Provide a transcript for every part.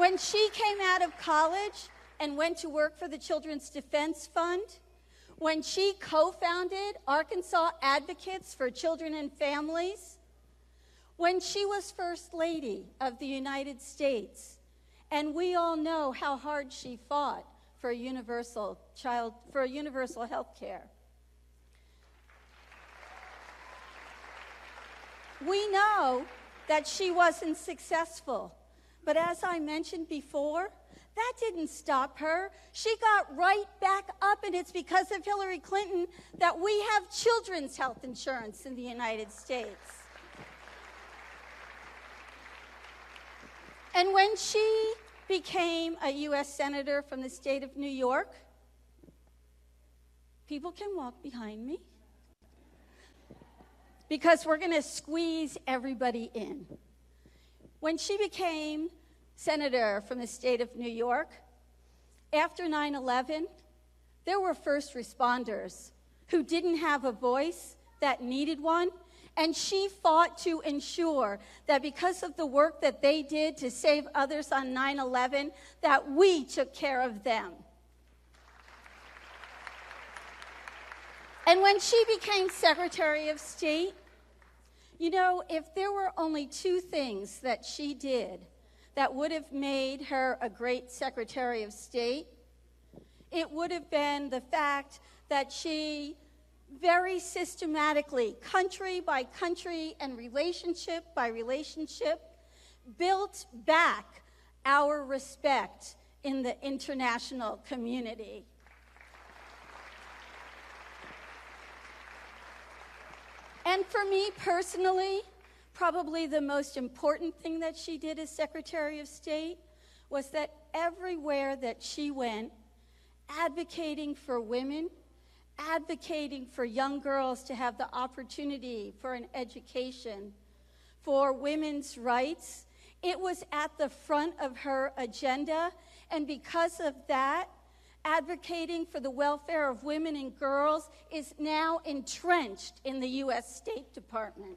When she came out of college and went to work for the Children's Defense Fund, when she co-founded Arkansas Advocates for Children and Families, when she was First Lady of the United States, and we all know how hard she fought for universal health care. We know that she wasn't successful, but as I mentioned before, that didn't stop her. She got right back up, and it's because of Hillary Clinton that we have children's health insurance in the United States. And when she became a U.S. Senator from the state of New York, people can walk behind me, because we're going to squeeze everybody in. When she became senator from the state of New York, after 9/11, there were first responders who didn't have a voice that needed one, and she fought to ensure that because of the work that they did to save others on 9/11, that we took care of them. And when she became Secretary of State, you know, if there were only two things that she did that would have made her a great Secretary of State, it would have been the fact that she very systematically, country by country and relationship by relationship, built back our respect in the international community. And for me personally, probably the most important thing that she did as Secretary of State was that everywhere that she went, advocating for women, advocating for young girls to have the opportunity for an education, for women's rights, it was at the front of her agenda. And because of that, advocating for the welfare of women and girls is now entrenched in the U.S. State Department.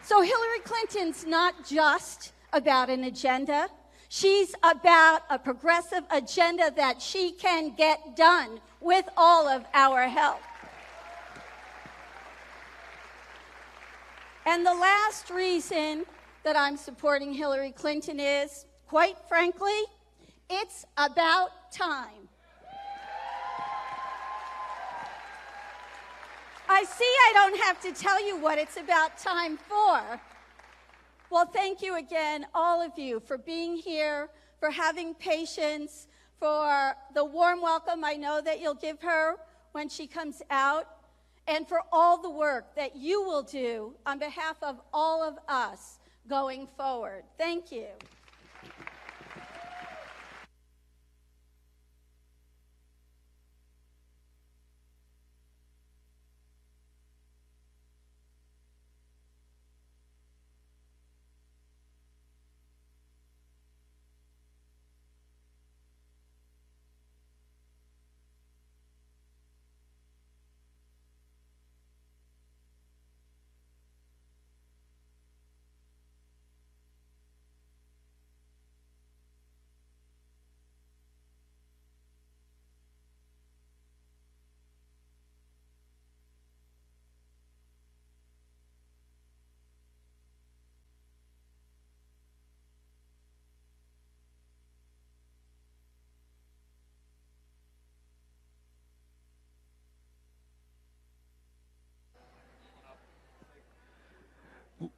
So Hillary Clinton's not just about an agenda. She's about a progressive agenda that she can get done with all of our help. And the last reason that I'm supporting Hillary Clinton is, quite frankly, it's about time. I see I don't have to tell you what it's about time for. Well, thank you again, all of you, for being here, for having patience, for the warm welcome I know that you'll give her when she comes out, and for all the work that you will do on behalf of all of us going forward. Thank you.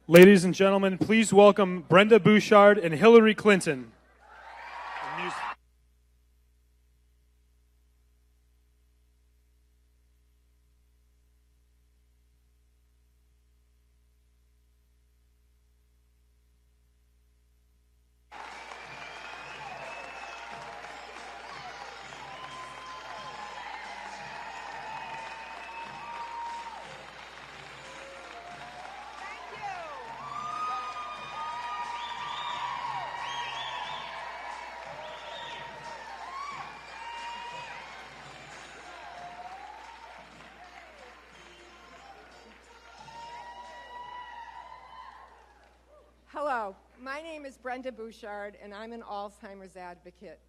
Ladies and gentlemen, please welcome Brenda Bouchard and Hillary Clinton. Hello, my name is Brenda Bouchard, and I'm an Alzheimer's advocate.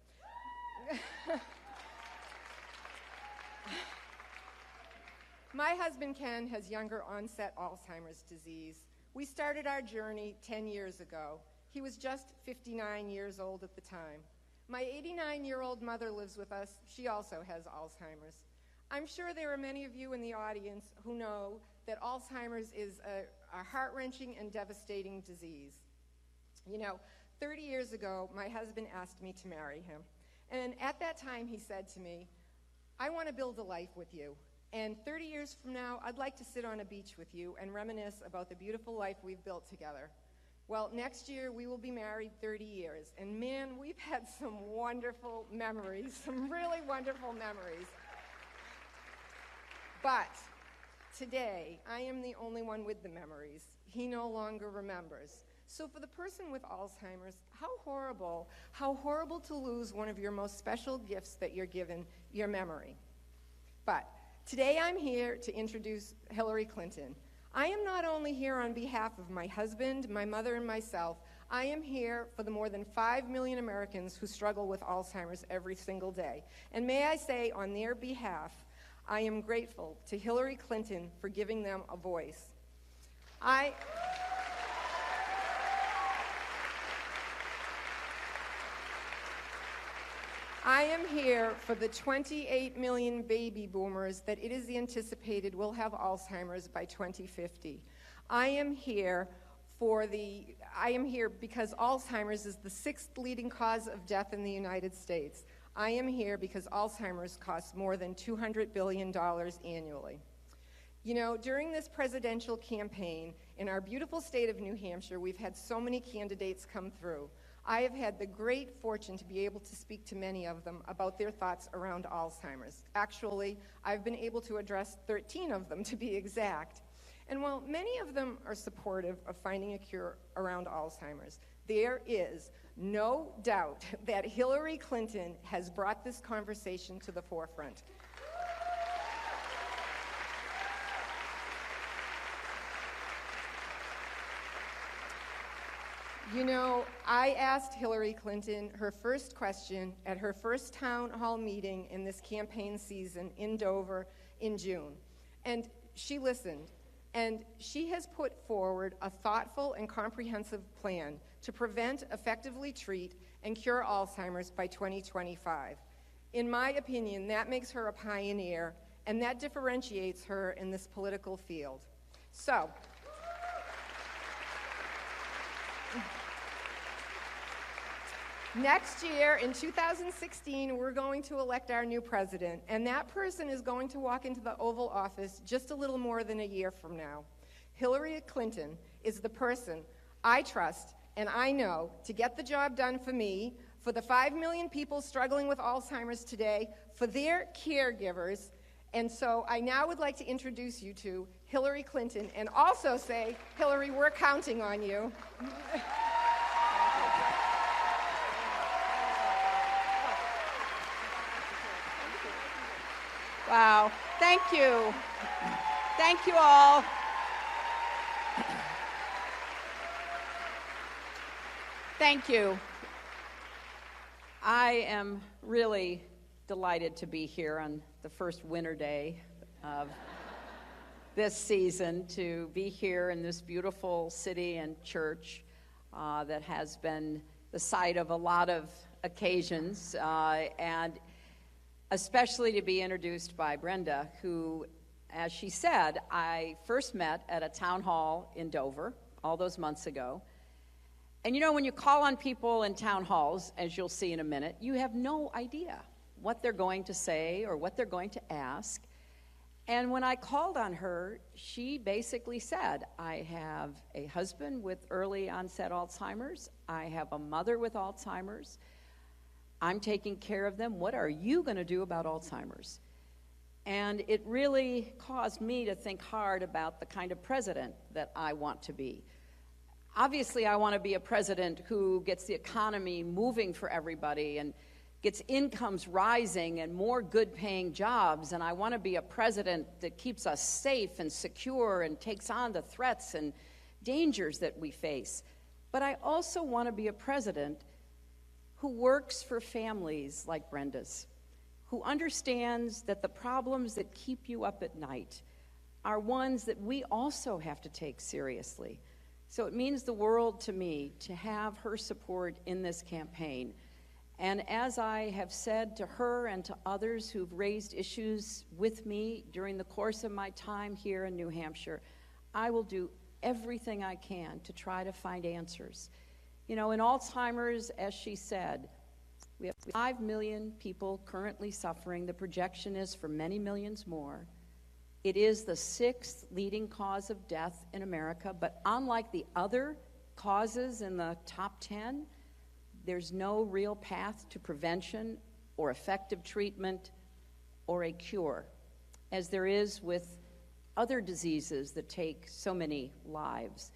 My husband Ken has younger onset Alzheimer's disease. We started our journey 10 years ago. He was just 59 years old at the time. My 89-year-old mother lives with us. She also has Alzheimer's. I'm sure there are many of you in the audience who know that Alzheimer's is a heart-wrenching and devastating disease. You know, 30 years ago, my husband asked me to marry him. And at that time, he said to me, I want to build a life with you. And 30 years from now, I'd like to sit on a beach with you and reminisce about the beautiful life we've built together. Well, next year, we will be married 30 years. And man, we've had some wonderful memories, some really wonderful memories. But today, I am the only one with the memories. He no longer remembers. So for the person with Alzheimer's, how horrible to lose one of your most special gifts that you're given, your memory. But today I'm here to introduce Hillary Clinton. I am not only here on behalf of my husband, my mother, and myself. I am here for the more than 5 million Americans who struggle with Alzheimer's every single day. And may I say, on their behalf, I am grateful to Hillary Clinton for giving them a voice. I am here for the 28 million baby boomers that it is anticipated will have Alzheimer's by 2050. I am here because Alzheimer's is the 6th leading cause of death in the United States. I am here because Alzheimer's costs more than $200 billion annually. You know, during this presidential campaign, in our beautiful state of New Hampshire, we've had so many candidates come through. I have had the great fortune to be able to speak to many of them about their thoughts around Alzheimer's. Actually, I've been able to address 13 of them, to be exact. And while many of them are supportive of finding a cure around Alzheimer's, there is no doubt that Hillary Clinton has brought this conversation to the forefront. You know, I asked Hillary Clinton her first question at her first town hall meeting in this campaign season in Dover in June. And she listened, and she has put forward a thoughtful and comprehensive plan to prevent, effectively treat, and cure Alzheimer's by 2025. In my opinion, that makes her a pioneer, and that differentiates her in this political field. So, next year, in 2016, we're going to elect our new president, and that person is going to walk into the Oval Office just a little more than a year from now. Hillary Clinton is the person I trust and I know to get the job done for me, for the 5 million people struggling with Alzheimer's today, for their caregivers. And so I now would like to introduce you to Hillary Clinton and also say, Hillary, we're counting on you. Wow, thank you. Thank you all. Thank you. I am really delighted to be here on the first winter day of this season, to be here in this beautiful city and church that has been the site of a lot of occasions, and especially to be introduced by Brenda, who, as she said, I first met at a town hall in Dover all those months ago. And you know, when you call on people in town halls, as you'll see in a minute, you have no idea what they're going to say or what they're going to ask. And when I called on her, she basically said, I have a husband with early onset Alzheimer's. I have a mother with Alzheimer's. I'm taking care of them. What are you going to do about Alzheimer's? And it really caused me to think hard about the kind of president that I want to be. Obviously, I want to be a president who gets the economy moving for everybody and gets incomes rising and more good-paying jobs. And I want to be a president that keeps us safe and secure and takes on the threats and dangers that we face. But I also want to be a president who works for families like Brenda's, who understands that the problems that keep you up at night are ones that we also have to take seriously. So it means the world to me to have her support in this campaign. And as I have said to her and to others who've raised issues with me during the course of my time here in New Hampshire, I will do everything I can to try to find answers. You know, in Alzheimer's, as she said, we have 5 million people currently suffering. The projection is for many millions more. It is the 6th leading cause of death in America, but unlike the other causes in the top 10, there's no real path to prevention or effective treatment or a cure, as there is with other diseases that take so many lives.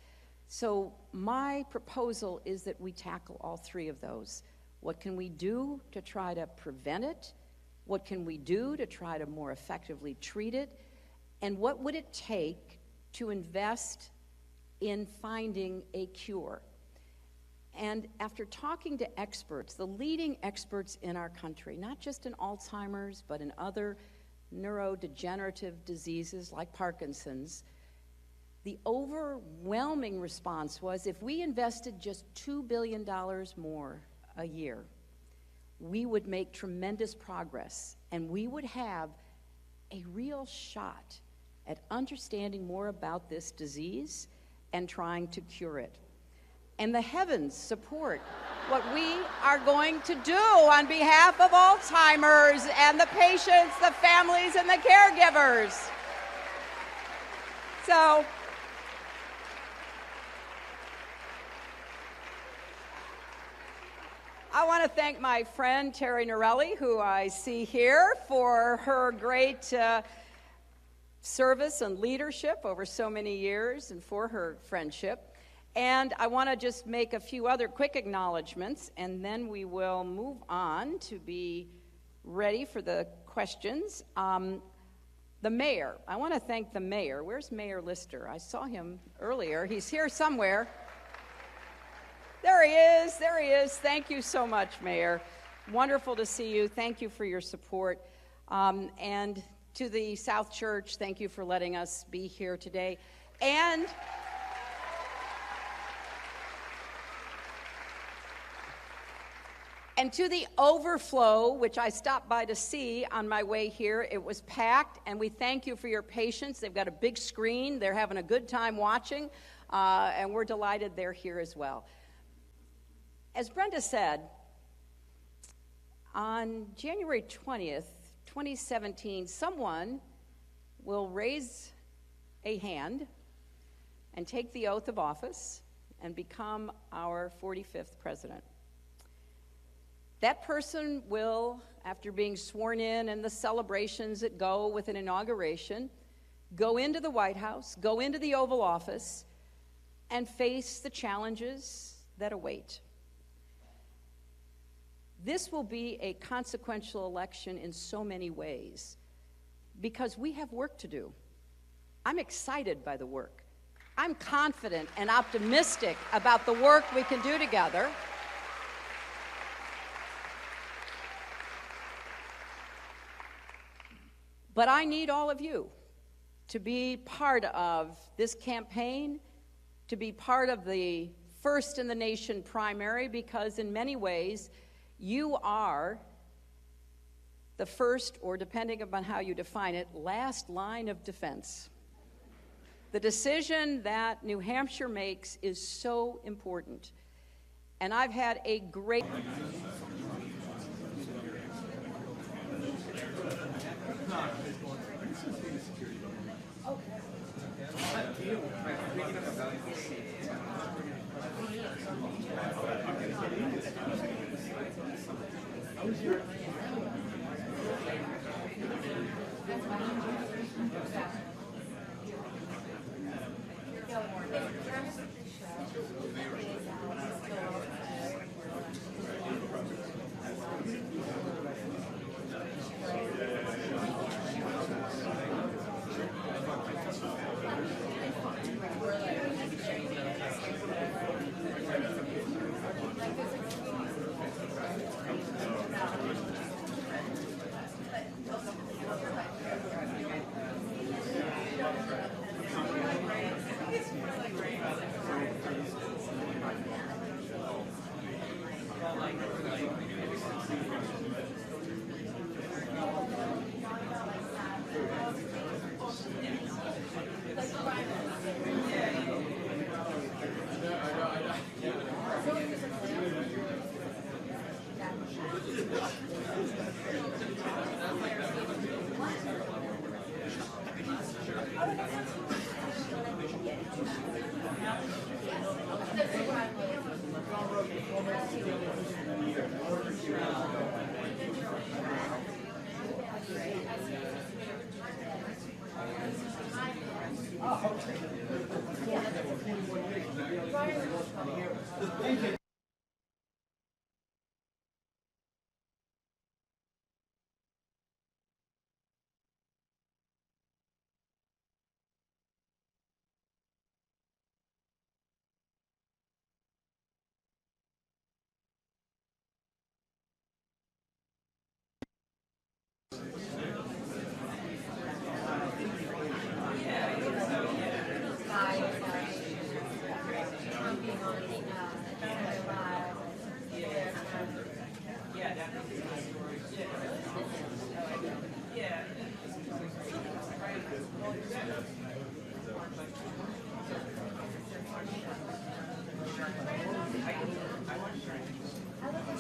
So my proposal is that we tackle all 3 of those. What can we do to try to prevent it? What can we do to try to more effectively treat it? And what would it take to invest in finding a cure? And after talking to experts, the leading experts in our country, not just in Alzheimer's, but in other neurodegenerative diseases like Parkinson's, the overwhelming response was if we invested just $2 billion more a year, we would make tremendous progress, and we would have a real shot at understanding more about this disease and trying to cure it. And the heavens support what we are going to do on behalf of Alzheimer's and the patients, the families, and the caregivers. So, I want to thank my friend Terry Norelli, who I see here, for her great service and leadership over so many years and for her friendship. And I want to just make a few other quick acknowledgments, and then we will move on to be ready for the questions. The mayor, I want to thank the mayor. Where's Mayor Lister? I saw him earlier. He's here somewhere. There he is, there he is. Thank you so much, Mayor. Wonderful to see you. Thank you for your support. And to the South Church, thank you for letting us be here today. And to the overflow, which I stopped by to see on my way here. It was packed, and we thank you for your patience. They've got a big screen. They're having a good time watching, and we're delighted they're here as well. As Brenda said, on January 20th, 2017, someone will raise a hand and take the oath of office and become our 45th president. That person will, after being sworn in and the celebrations that go with an inauguration, go into the White House, go into the Oval Office, and face the challenges that await. This will be a consequential election in so many ways because we have work to do. I'm excited by the work. I'm confident and optimistic about the work we can do together. But I need all of you to be part of this campaign, to be part of the First in the Nation primary, because in many ways, you are the first, or depending upon how you define it, last line of defense. The decision that New Hampshire makes is so important. And I've had a great...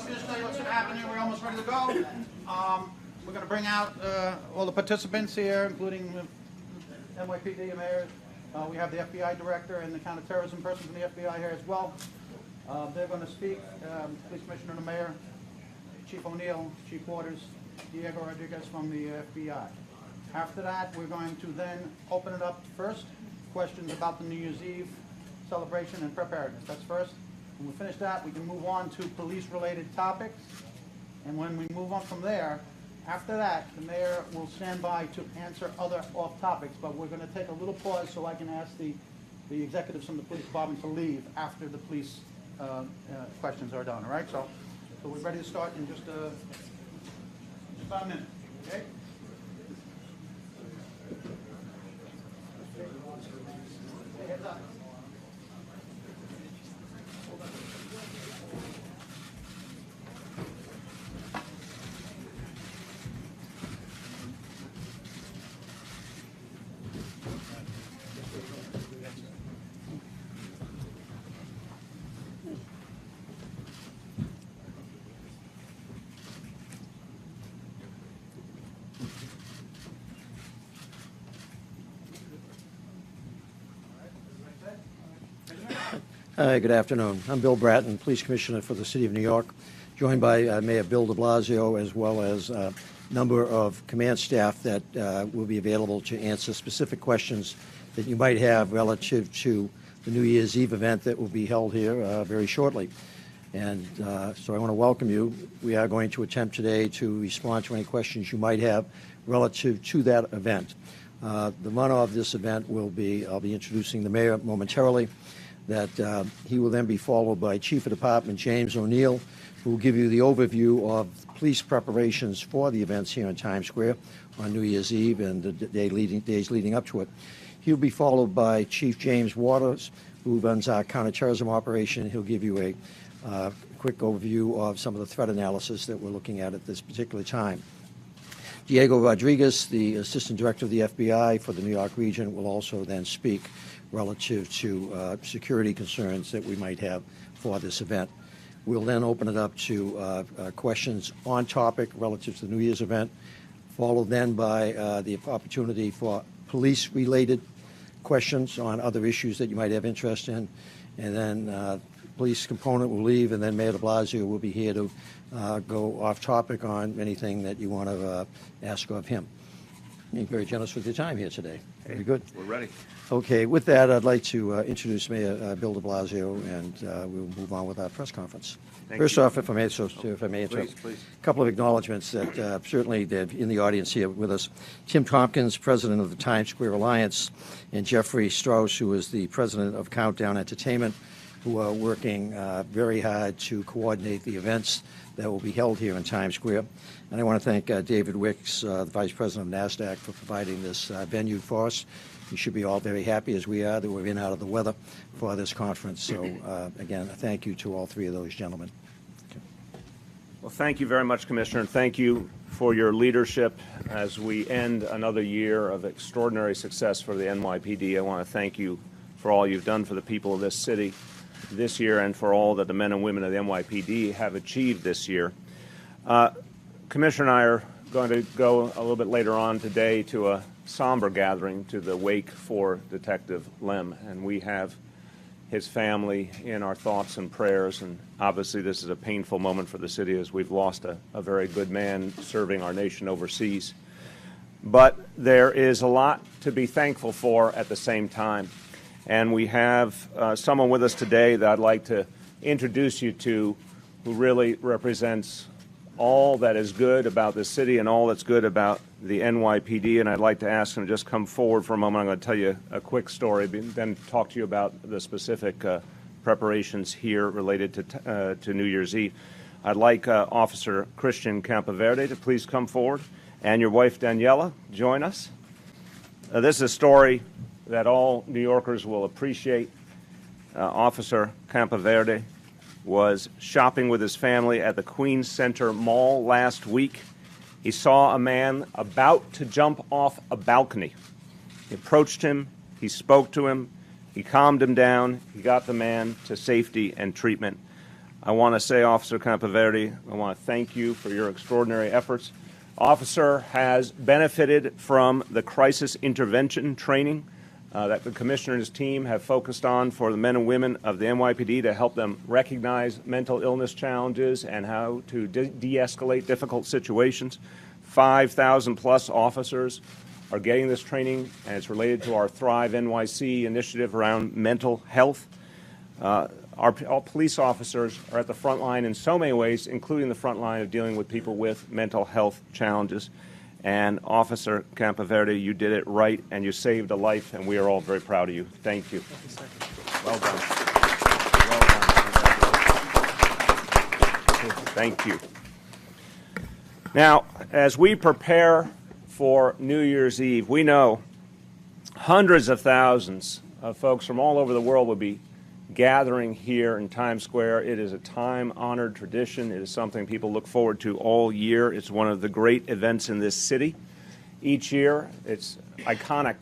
Just tell you what's going to happen here. We're almost ready to go. We're going to bring out all the participants here, including the NYPD mayor. We have the FBI director and the counterterrorism person from the FBI here as well. They're going to speak. Police Commissioner and the mayor, Chief O'Neill, Chief Waters, Diego Rodriguez from the FBI. After that, we're going to then open it up first. Questions about the New Year's Eve celebration and preparedness. That's first. When we finish that, we can move on to police-related topics. And when we move on from there, after that, the mayor will stand by to answer other off-topics. But we're going to take a little pause so I can ask the executives from the police department to leave after the police questions are done. All right? So we're ready to start in just about a minute. Okay? Heads up. Hi, good afternoon. I'm Bill Bratton, Police Commissioner for the City of New York, joined by Mayor Bill de Blasio, as well as a number of command staff that will be available to answer specific questions that you might have relative to the New Year's Eve event that will be held here very shortly. And so I want to welcome you. We are going to attempt today to respond to any questions you might have relative to that event. The runner of this event will be, I'll be introducing the mayor momentarily, that he will then be followed by Chief of Department James O'Neill, who will give you the overview of police preparations for the events here in Times Square on New Year's Eve and the days leading up to it. He'll be followed by Chief James Waters, who runs our counterterrorism operation. He'll give you a quick overview of some of the threat analysis that we're looking at this particular time. Diego Rodriguez, the Assistant Director of the FBI for the New York region, will also then speak relative to security concerns that we might have for this event. We'll then open it up to questions on topic relative to the New Year's event, followed then by the opportunity for police-related questions on other issues that you might have interest in, and then police component will leave, and then Mayor de Blasio will be here to go off topic on anything that you want to ask of him. Being very generous with your time here today. Very good. We're ready. Okay, with that, I'd like to introduce Mayor Bill de Blasio, and we'll move on with our press conference. First off, if I may interrupt, Please. a couple of acknowledgments that certainly they're in the audience here with us. Tim Tompkins, president of the Times Square Alliance, and Jeffrey Strauss, who is the president of Countdown Entertainment, who are working very hard to coordinate the events that will be held here in Times Square. And I want to thank David Wicks, the Vice President of NASDAQ, for providing this venue for us. you should be all very happy, as we are, that we're in out of the weather for this conference. So, again, a thank you to all three of those gentlemen. Well, thank you very much, Commissioner, and thank you for your leadership as we end another year of extraordinary success for the NYPD. I want to thank you for all you've done for the people of this city this year and for all that the men and women of the NYPD have achieved this year. Commissioner and I are going to go a little bit later on today to a somber gathering to the wake for Detective Lem, and we have his family in our thoughts and prayers, and obviously this is a painful moment for the city as we've lost a very good man serving our nation overseas. But there is a lot to be thankful for at the same time, and we have someone with us today that I'd like to introduce you to who really represents all that is good about the city and all that's good about the NYPD, and I'd like to ask him to just come forward for a moment. I'm going to tell you a quick story, then talk to you about the specific preparations here related to New Year's Eve. I'd like Officer Christian Campaverde to please come forward, and your wife Daniela join us. This is a story that all New Yorkers will appreciate. Officer Campaverde was shopping with his family at the Queens Center Mall last week. He saw a man about to jump off a balcony. He approached him, he spoke to him, he calmed him down, he got the man to safety and treatment. I want to say, Officer Campaverde, I want to thank you for your extraordinary efforts. Officer has benefited from the crisis intervention training that the Commissioner and his team have focused on for the men and women of the NYPD to help them recognize mental illness challenges and how to de-escalate difficult situations. 5,000 plus officers are getting this training, and it's related to our Thrive NYC initiative around mental health. All police officers are at the front line in so many ways, including the front line of dealing with people with mental health challenges. And Officer Campaverde, you did it right, and you saved a life, and we are all very proud of you. Thank you. Well done. Well done. Thank you. Now, as we prepare for New Year's Eve, we know hundreds of thousands of folks from all over the world will be gathering here in Times Square. It is a time-honored tradition. It is something people look forward to all year. It's one of the great events in this city. Each year, it's iconic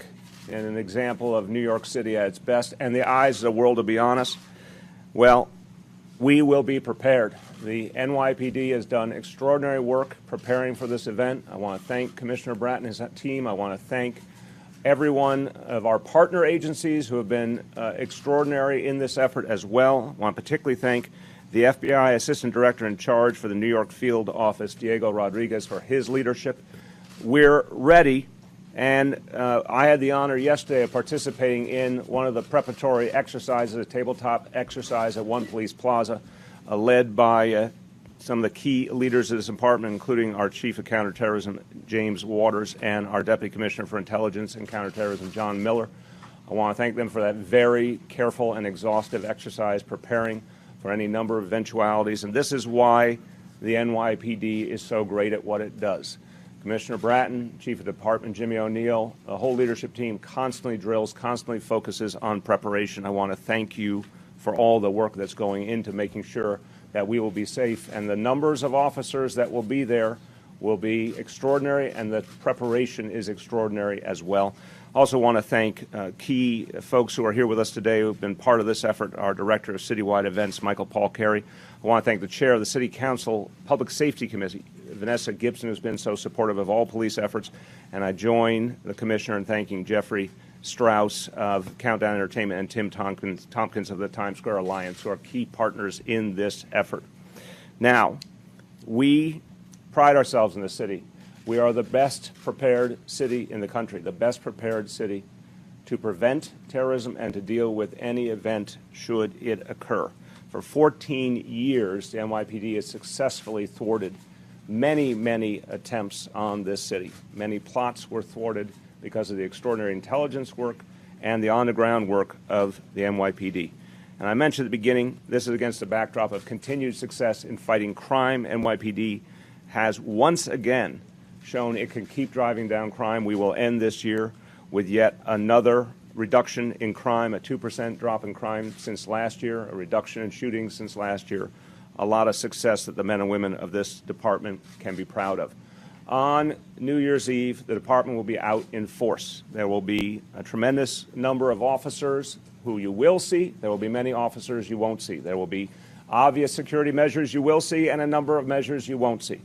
and an example of New York City at its best, and the eyes of the world, to be honest. Well, we will be prepared. The NYPD has done extraordinary work preparing for this event. I want to thank Commissioner Bratton and his team. I want to thank every one of our partner agencies who have been extraordinary in this effort as well. I want to particularly thank the FBI Assistant Director in charge for the New York Field Office, Diego Rodriguez, for his leadership. We're ready, and I had the honor yesterday of participating in one of the preparatory exercises, a tabletop exercise at One Police Plaza, led by some of the key leaders of this department, including our Chief of Counterterrorism, James Waters, and our Deputy Commissioner for Intelligence and Counterterrorism, John Miller. I want to thank them for that very careful and exhaustive exercise, preparing for any number of eventualities. And this is why the NYPD is so great at what it does. Commissioner Bratton, Chief of Department Jimmy O'Neill, the whole leadership team constantly drills, constantly focuses on preparation. I want to thank you for all the work that's going into making sure that we will be safe, and the numbers of officers that will be there will be extraordinary, and the preparation is extraordinary as well. I also want to thank key folks who are here with us today who have been part of this effort, our Director of Citywide Events, Michael Paul Carey. I want to thank the Chair of the City Council Public Safety Committee, Vanessa Gibson, who's been so supportive of all police efforts, and I join the Commissioner in thanking Jeffrey Strauss of Countdown Entertainment and Tim Tompkins of the Times Square Alliance, who are key partners in this effort. Now, we pride ourselves in this city. We are the best prepared city in the country, the best prepared city to prevent terrorism and to deal with any event should it occur. For 14 years, the NYPD has successfully thwarted many, many attempts on this city. Many plots were thwarted because of the extraordinary intelligence work and the on-the-ground work of the NYPD. And I mentioned at the beginning, this is against the backdrop of continued success in fighting crime. NYPD has once again shown it can keep driving down crime. We will end this year with yet another reduction in crime, a 2% drop in crime since last year, a reduction in shootings since last year, a lot of success that the men and women of this department can be proud of. On New Year's Eve, the department will be out in force. There will be a tremendous number of officers who you will see. There will be many officers you won't see. There will be obvious security measures you will see and a number of measures you won't see.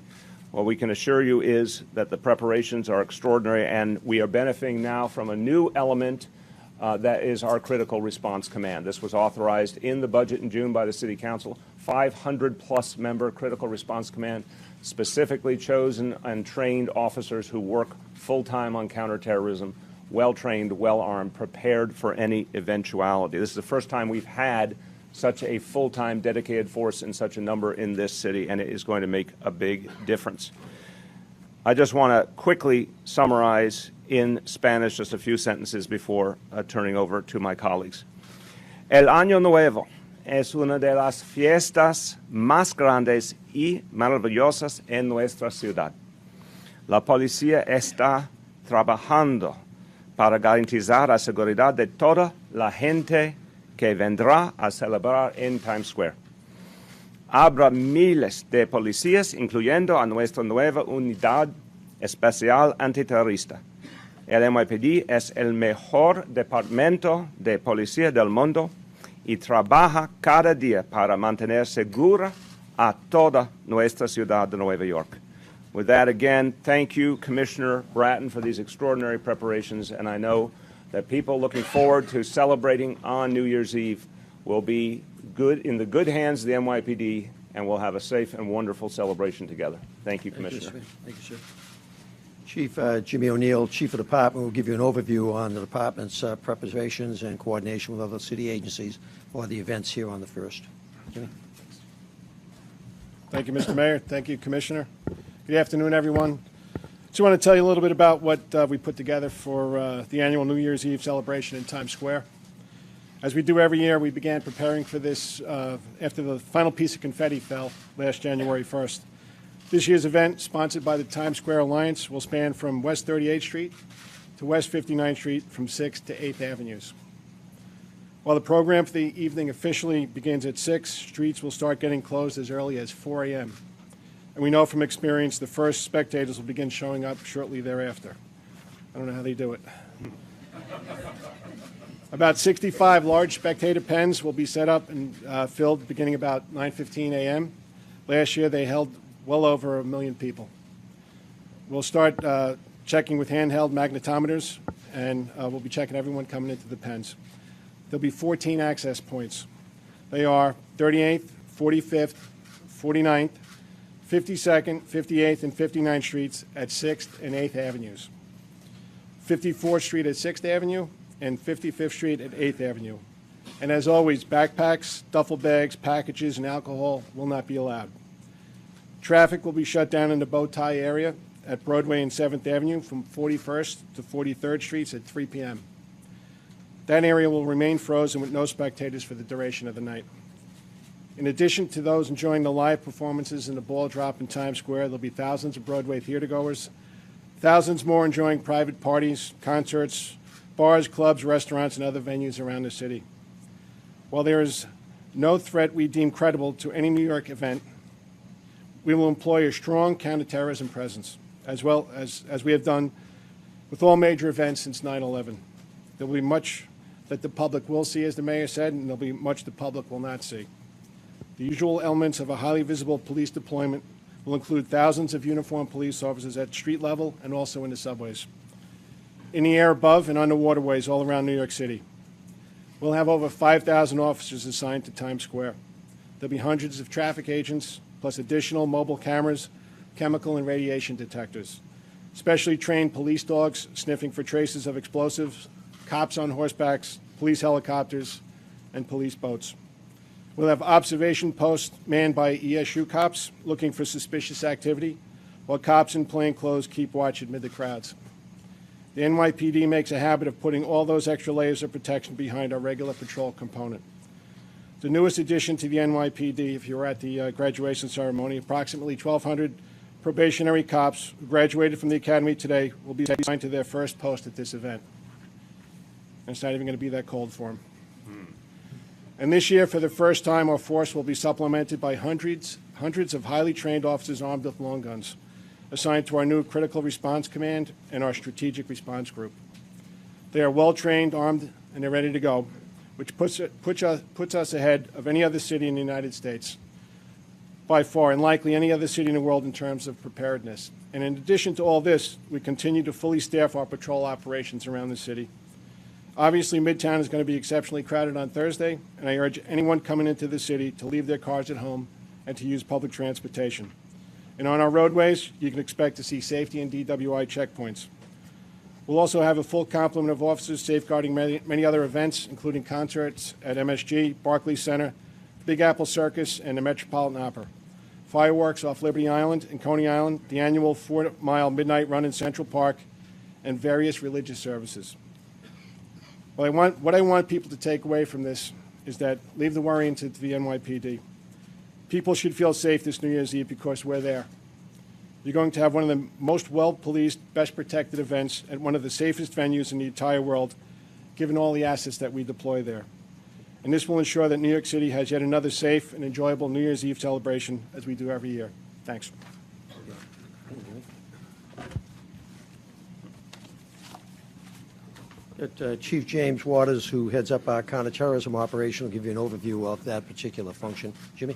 What we can assure you is that the preparations are extraordinary, and we are benefiting now from a new element that is our Critical Response Command. This was authorized in the budget in June by the City Council. 500-plus member Critical Response Command, specifically chosen and trained officers who work full-time on counterterrorism, well-trained, well-armed, prepared for any eventuality. This is the first time we've had such a full-time dedicated force in such a number in this city, and it is going to make a big difference. I just want to quickly summarize in Spanish just a few sentences before turning over to my colleagues. El Año Nuevo es una de las fiestas más grandes y maravillosas en nuestra ciudad. La policía está trabajando para garantizar la seguridad de toda la gente que vendrá a celebrar en Times Square. Habrá miles de policías, incluyendo a nuestra nueva unidad especial antiterrorista. El NYPD es el mejor departamento de policía del mundo y trabaja cada día para mantener segura a toda nuestra ciudad de Nueva York. With that, again, thank you, Commissioner Bratton, for these extraordinary preparations, and I know that people looking forward to celebrating on New Year's Eve will be in the good hands of the NYPD, and we'll have a safe and wonderful celebration together. Thank you, Commissioner. Thank you, sir. Chief Jimmy O'Neill, Chief of Department, will give you an overview on the department's preparations and coordination with other city agencies for the events here on the 1st. Jimmy? Thank you, Mr. Mayor. Thank you, Commissioner. Good afternoon, everyone. Just want to tell you a little bit about what we put together for the annual New Year's Eve celebration in Times Square. As we do every year, we began preparing for this after the final piece of confetti fell last January 1st. This year's event, sponsored by the Times Square Alliance, will span from West 38th Street to West 59th Street from 6th to 8th Avenues. While the program for the evening officially begins at 6, streets will start getting closed as early as 4 a.m. And we know from experience the first spectators will begin showing up shortly thereafter. I don't know how they do it. About 65 large spectator pens will be set up and filled beginning about 9:15 a.m. Last year they held well over 1 million people. We'll start checking with handheld magnetometers, and we'll be checking everyone coming into the pens. There'll be 14 access points. They are 38th, 45th, 49th, 52nd, 58th, and 59th Streets at 6th and 8th Avenues, 54th Street at 6th Avenue, and 55th Street at 8th Avenue. And as always, backpacks, duffel bags, packages, and alcohol will not be allowed. Traffic will be shut down in the bow tie area at Broadway and 7th Avenue from 41st to 43rd Streets at 3 p.m. That area will remain frozen with no spectators for the duration of the night. In addition to those enjoying the live performances in the ball drop in Times Square, there'll be thousands of Broadway theatergoers, thousands more enjoying private parties, concerts, bars, clubs, restaurants, and other venues around the city. While there is no threat we deem credible to any New York event, we will employ a strong counterterrorism presence, as well as we have done with all major events since 9/11. There will be much that the public will see, as the mayor said, and there'll be much the public will not see. The usual elements of a highly visible police deployment will include thousands of uniformed police officers at street level and also in the subways, in the air above and on the waterways all around New York City. We'll have over 5,000 officers assigned to Times Square. There'll be hundreds of traffic agents, plus additional mobile cameras, chemical and radiation detectors, specially trained police dogs sniffing for traces of explosives, cops on horsebacks, police helicopters, and police boats. We'll have observation posts manned by ESU cops looking for suspicious activity, while cops in plain clothes keep watch amid the crowds. The NYPD makes a habit of putting all those extra layers of protection behind our regular patrol component. The newest addition to the NYPD, if you were at the graduation ceremony, approximately 1,200 probationary cops who graduated from the academy today will be assigned to their first post at this event. and it's not even going to be that cold for them. And this year, for the first time, our force will be supplemented by hundreds of highly trained officers armed with long guns, assigned to our new Critical Response Command and our Strategic Response Group. They are well-trained, armed, and they're ready to go, which puts us ahead of any other city in the United States, by far, and likely any other city in the world in terms of preparedness. And in addition to all this, we continue to fully staff our patrol operations around the city. Obviously, Midtown is going to be exceptionally crowded on Thursday, and I urge anyone coming into the city to leave their cars at home and to use public transportation. And on our roadways, you can expect to see safety and DWI checkpoints. We'll also have a full complement of officers safeguarding many other events, including concerts at MSG, Barclays Center, Big Apple Circus, and the Metropolitan Opera. Fireworks off Liberty Island and Coney Island, the annual 4-mile midnight run in Central Park, and various religious services. What I want people to take away from this is that leave the worrying to the NYPD. People should feel safe this New Year's Eve because we're there. You're going to have one of the most well-policed, best-protected events at one of the safest venues in the entire world, given all the assets that we deploy there. And this will ensure that New York City has yet another safe and enjoyable New Year's Eve celebration, as we do every year. Thanks. Chief James Waters, who heads up our counterterrorism operation, will give you an overview of that particular function. Jimmy?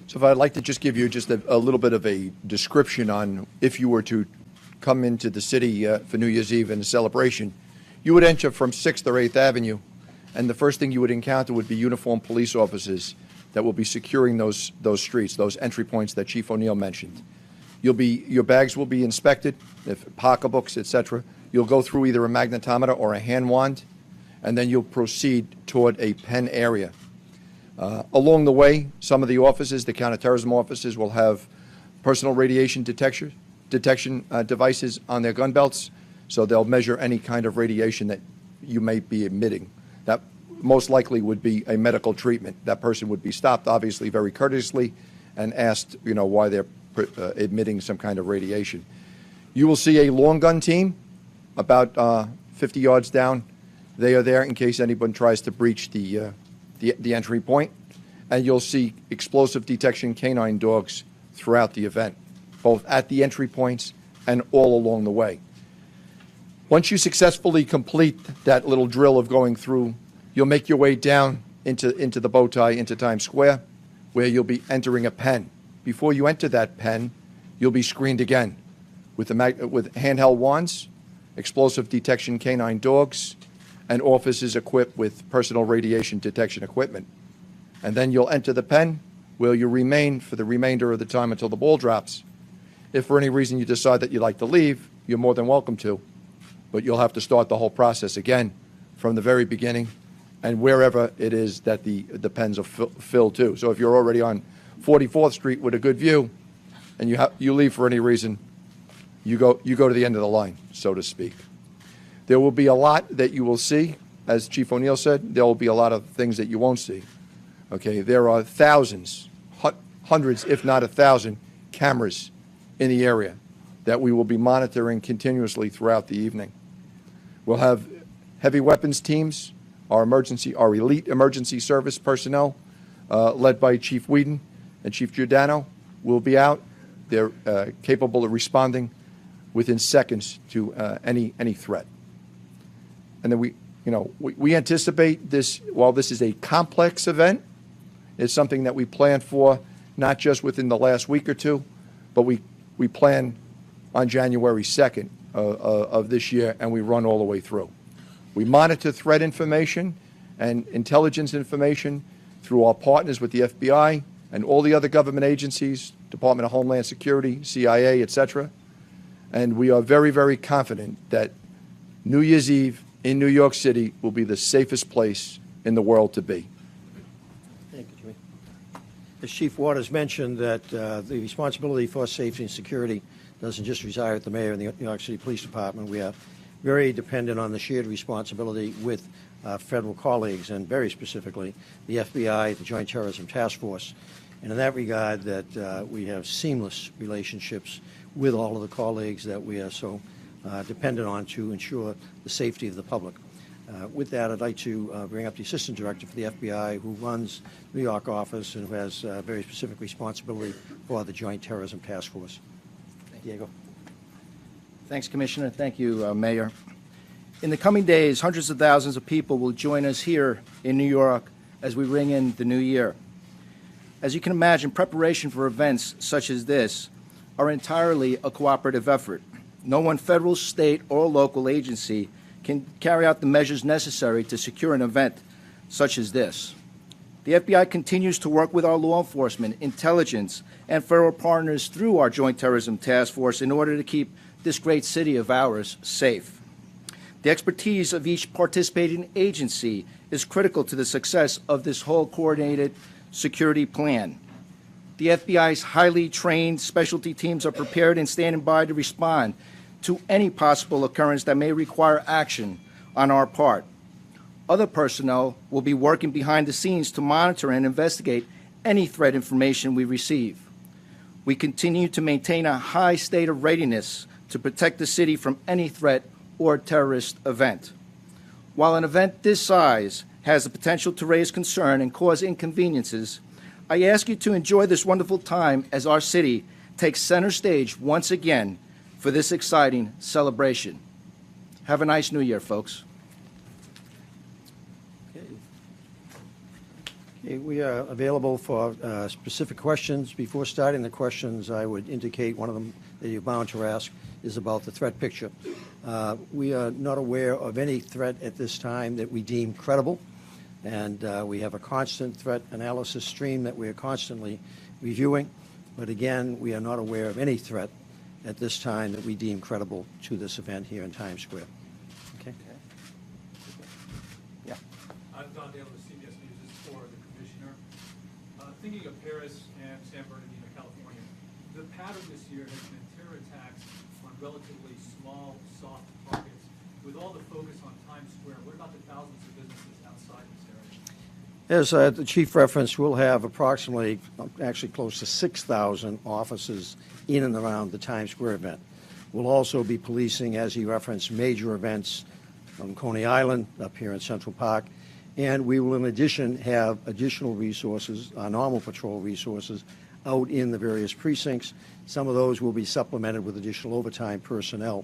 So if I'd like to just give you just a little bit of a description on if you were to come into the city for New Year's Eve and the celebration, you would enter from 6th or 8th Avenue, and the first thing you would encounter would be uniformed police officers that will be securing those streets, those entry points that Chief O'Neill mentioned. Your bags will be inspected, if pocketbooks, etc. You'll go through either a magnetometer or a hand wand, and then you'll proceed toward a pen area. Along the way, some of the officers, the counterterrorism officers, will have personal radiation detection devices on their gun belts, so they'll measure any kind of radiation that you may be emitting. That most likely would be a medical treatment. That person would be stopped, obviously, very courteously, and asked, why they're emitting some kind of radiation. You will see a long gun team about 50 yards down. They are there in case anyone tries to breach the entry point, and you'll see explosive detection canine dogs throughout the event, both at the entry points and all along the way. Once you successfully complete that little drill of going through, you'll make your way down into the bow tie, into Times Square, where you'll be entering a pen. Before you enter that pen, you'll be screened again with handheld wands, explosive detection canine dogs, and officers equipped with personal radiation detection equipment. And then you'll enter the pen, where you remain for the remainder of the time until the ball drops. If for any reason you decide that you'd like to leave, you're more than welcome to. But you'll have to start the whole process again from the very beginning and wherever it is that the pens are filled to. So if you're already on 44th Street with a good view and you leave for any reason, you go to the end of the line, so to speak. There will be a lot that you will see. As Chief O'Neill said, there will be a lot of things that you won't see. Okay, there are thousands, hundreds, if not 1,000 cameras in the area that we will be monitoring continuously throughout the evening. We'll have heavy weapons teams, our elite emergency service personnel, led by Chief Whedon and Chief Giordano, will be out. They're capable of responding within seconds to any threat. And then we anticipate this, while this is a complex event, it's something that we plan for not just within the last week or two, but we plan on January 2nd of this year, and we run all the way through. We monitor threat information and intelligence information through our partners with the FBI and all the other government agencies, Department of Homeland Security, CIA, etc. And we are very, very confident that New Year's Eve in New York City will be the safest place in the world to be. Thank you, Jimmy. As Chief Waters mentioned, that the responsibility for safety and security doesn't just reside at the mayor and the New York City Police Department. We are very dependent on the shared responsibility with federal colleagues, and very specifically the FBI, the Joint Terrorism Task Force. And in that regard, that we have seamless relationships with all of the colleagues that we are so dependent on to ensure the safety of the public. With that, I'd like to bring up the Assistant Director for the FBI, who runs New York office and who has very specific responsibility for the Joint Terrorism Task Force. Diego. Thanks, Commissioner. Thank you, Mayor. In the coming days, hundreds of thousands of people will join us here in New York as we ring in the new year. As you can imagine, preparation for events such as this are entirely a cooperative effort. No one federal, state, or local agency can carry out the measures necessary to secure an event such as this. The FBI continues to work with our law enforcement, intelligence, and federal partners through our Joint Terrorism Task Force in order to keep this great city of ours safe. The expertise of each participating agency is critical to the success of this whole coordinated security plan. The FBI's highly trained specialty teams are prepared and standing by to respond to any possible occurrence that may require action on our part. Other personnel will be working behind the scenes to monitor and investigate any threat information we receive. We continue to maintain a high state of readiness to protect the city from any threat or terrorist event. While an event this size has the potential to raise concern and cause inconveniences, I ask you to enjoy this wonderful time as our city takes center stage once again for this exciting celebration. Have a nice New Year, folks. Okay, we are available for specific questions. Before starting the questions, I would indicate one of them that you're bound to ask is about the threat picture. We are not aware of any threat at this time that we deem credible, and we have a constant threat analysis stream that we are constantly reviewing. But again, we are not aware of any threat at this time that we deem credible to this event here in Times Square. Okay? Yeah. I'm Don Dale with CBS News. This is for the Commissioner. Thinking of Paris and San Bernardino, California, the pattern this year has been terror attacks on relatively small, soft targets. With all the focus on Times Square, what about the thousands of businesses outside this area? As the Chief referenced, we'll have approximately, actually close to 6,000 officers in and around the Times Square event. We'll also be policing, as he referenced, major events on Coney Island, up here in Central Park, and we will in addition have additional resources, normal patrol resources, out in the various precincts. Some of those will be supplemented with additional overtime personnel,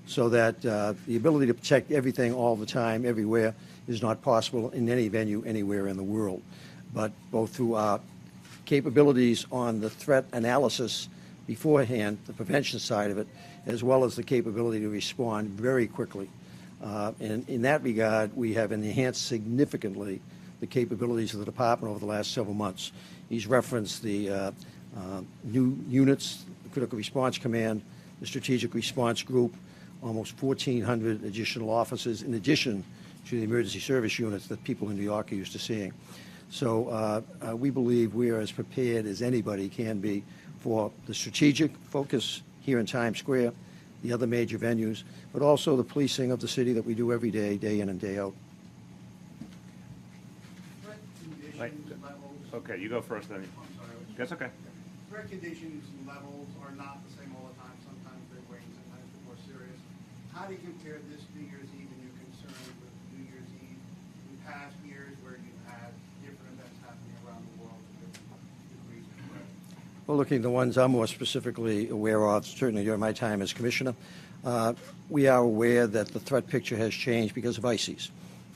so that the ability to protect everything all the time, everywhere, is not possible in any venue anywhere in the world. But both through our capabilities on the threat analysis beforehand, the prevention side of it, as well as the capability to respond very quickly. And in that regard, we have enhanced significantly the capabilities of the department over the last several months. He's referenced the new units, the Critical Response Command, the Strategic Response Group, almost 1,400 additional officers, in addition to the emergency service units that people in New York are used to seeing. So we believe we are as prepared as anybody can be for the strategic focus here in Times Square, the other major venues, but also the policing of the city that we do every day, day in and day out. Right. Okay, you go first then. That's okay. Threat conditions and levels are not the same all the time. Sometimes they wane, sometimes they're more serious. How do you compare this New Year's Eve and your concern with New Year's Eve in past years where you've had different events happening around the world with different degrees of threat? Well, looking at the ones I'm more specifically aware of, certainly during my time as Commissioner, we are aware that the threat picture has changed because of ICES.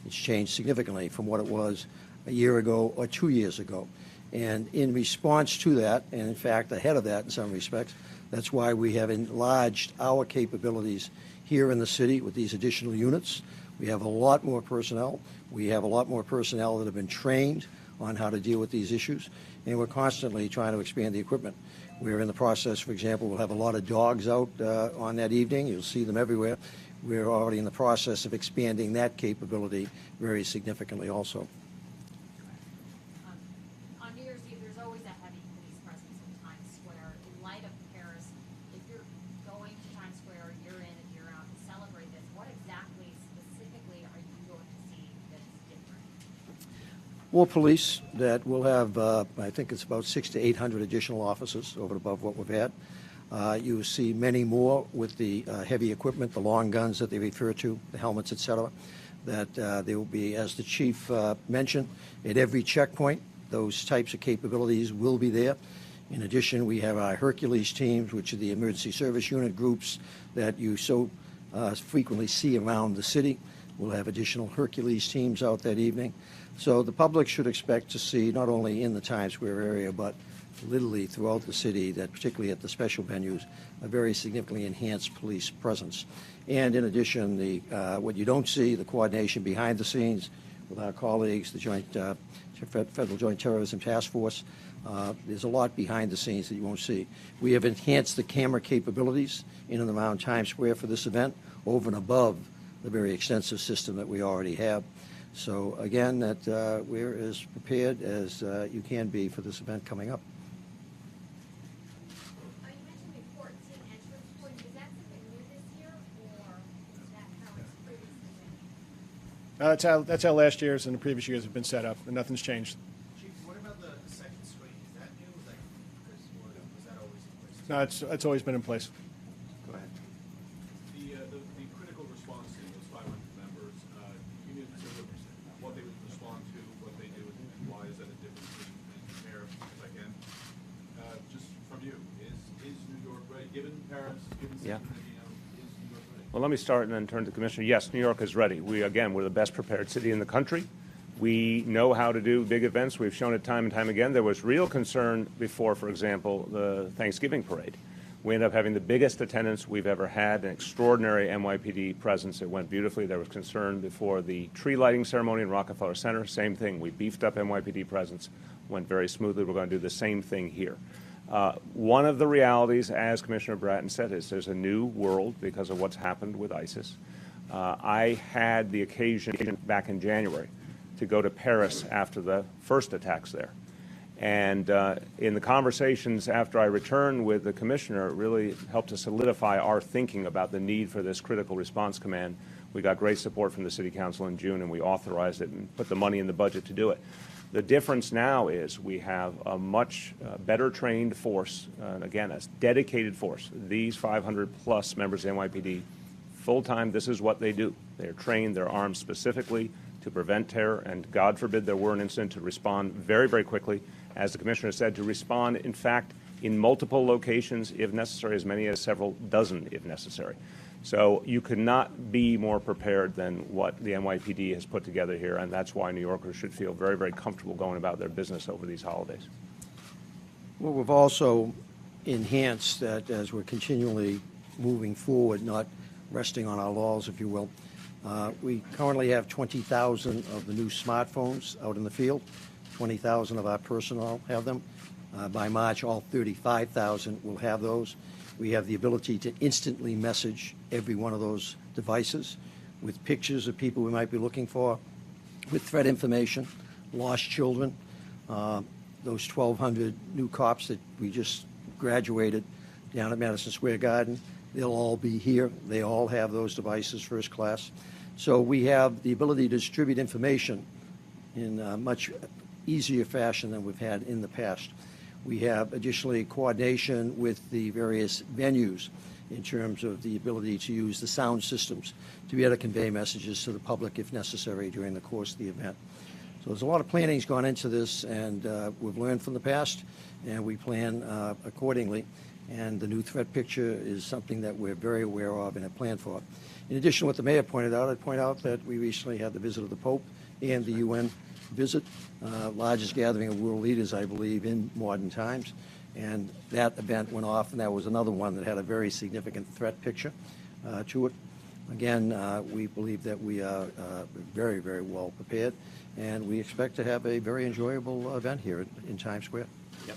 It's changed significantly from what it was a year ago or 2 years ago. And in response to that, and in fact ahead of that in some respects, that's why we have enlarged our capabilities here in the city with these additional units. We have a lot more personnel. We have a lot more personnel that have been trained on how to deal with these issues, and we're constantly trying to expand the equipment. We're in the process, for example, we'll have a lot of dogs out on that evening. You'll see them everywhere. We're already in the process of expanding that capability very significantly also. On New Year's Eve, there's always a heavy police presence in Times Square. In light of Paris, if you're going to Times Square year in and year out to celebrate this, what exactly, specifically, are you going to see that's different? More police that will have, I think it's about 600 to 800 additional officers over and above what we've had. You will see many more with the heavy equipment, the long guns that they refer to, the helmets, etc. That there will be, as the chief mentioned, at every checkpoint, those types of capabilities will be there. In addition, we have our Hercules teams, which are the emergency service unit groups that you so frequently see around the city. We'll have additional Hercules teams out that evening. So the public should expect to see, not only in the Times Square area, but literally throughout the city, that particularly at the special venues, a very significantly enhanced police presence. And in addition, what you don't see, the coordination behind the scenes with our colleagues, the Federal Joint Terrorism Task Force. There's a lot behind the scenes that you won't see. We have enhanced the camera capabilities in and around Times Square for this event, over and above the very extensive system that we already have. So again, that we're as prepared as you can be for this event coming up. You mentioned before, seeing entrance points. Is that something new this year, or is that how it's previously been? That's how last year's and the previous years have been set up, and nothing's changed. Chief, what about the second screen? Is that new? Was that always in place? No, it's always been in place. Go ahead. The critical response team, those 500 members, you need to sort of what they would respond to, what they do, and why is that a difference in compare, if I can. Just from you, is New York ready? Given Paris, given Yeah. San Bernardino, is New York ready? Well, let me start and then turn to the Commissioner. Yes, New York is ready. We're the best prepared city in the country. We know how to do big events. We've shown it time and time again. There was real concern before, for example, the Thanksgiving parade. We ended up having the biggest attendance we've ever had, an extraordinary NYPD presence. It went beautifully. There was concern before the tree lighting ceremony in Rockefeller Center. Same thing. We beefed up NYPD presence, went very smoothly. We're going to do the same thing here. One of the realities, as Commissioner Bratton said, is there's a new world because of what's happened with ISIS. I had the occasion back in January to go to Paris after the first attacks there. And in the conversations after I returned with the Commissioner, it really helped to solidify our thinking about the need for this critical response command. We got great support from the City Council in June, and we authorized it and put the money in the budget to do it. The difference now is we have a much better trained force, again, a dedicated force. These 500-plus members of the NYPD, full-time, this is what they do. They're trained, they're armed specifically to prevent terror, and God forbid there were an incident, to respond very, very quickly. As the Commissioner said, to respond, in fact, in multiple locations, if necessary, as many as several dozen, if necessary. So you could not be more prepared than what the NYPD has put together here, and that's why New Yorkers should feel very, very comfortable going about their business over these holidays. Well, we've also enhanced that as we're continually moving forward, not resting on our laurels, if you will. We currently have 20,000 of the new smartphones out in the field. 20,000 of our personnel have them. By March, all 35,000 will have those. We have the ability to instantly message every one of those devices with pictures of people we might be looking for, with threat information, lost children. Those 1,200 new cops that we just graduated down at Madison Square Garden, they'll all be here. They all have those devices, first class. So we have the ability to distribute information in a much easier fashion than we've had in the past. We have additionally coordination with the various venues in terms of the ability to use the sound systems to be able to convey messages to the public if necessary during the course of the event. So there's a lot of planning's gone into this, and we've learned from the past, and we plan accordingly. And the new threat picture is something that we're very aware of and have planned for. In addition to what the mayor pointed out, I'd point out that we recently had the visit of the Pope and the UN visit, largest gathering of world leaders, I believe, in modern times. And that event went off, and that was another one that had a very significant threat picture to it. Again, we believe that we are very, very well prepared, and we expect to have a very enjoyable event here in Times Square. Yep.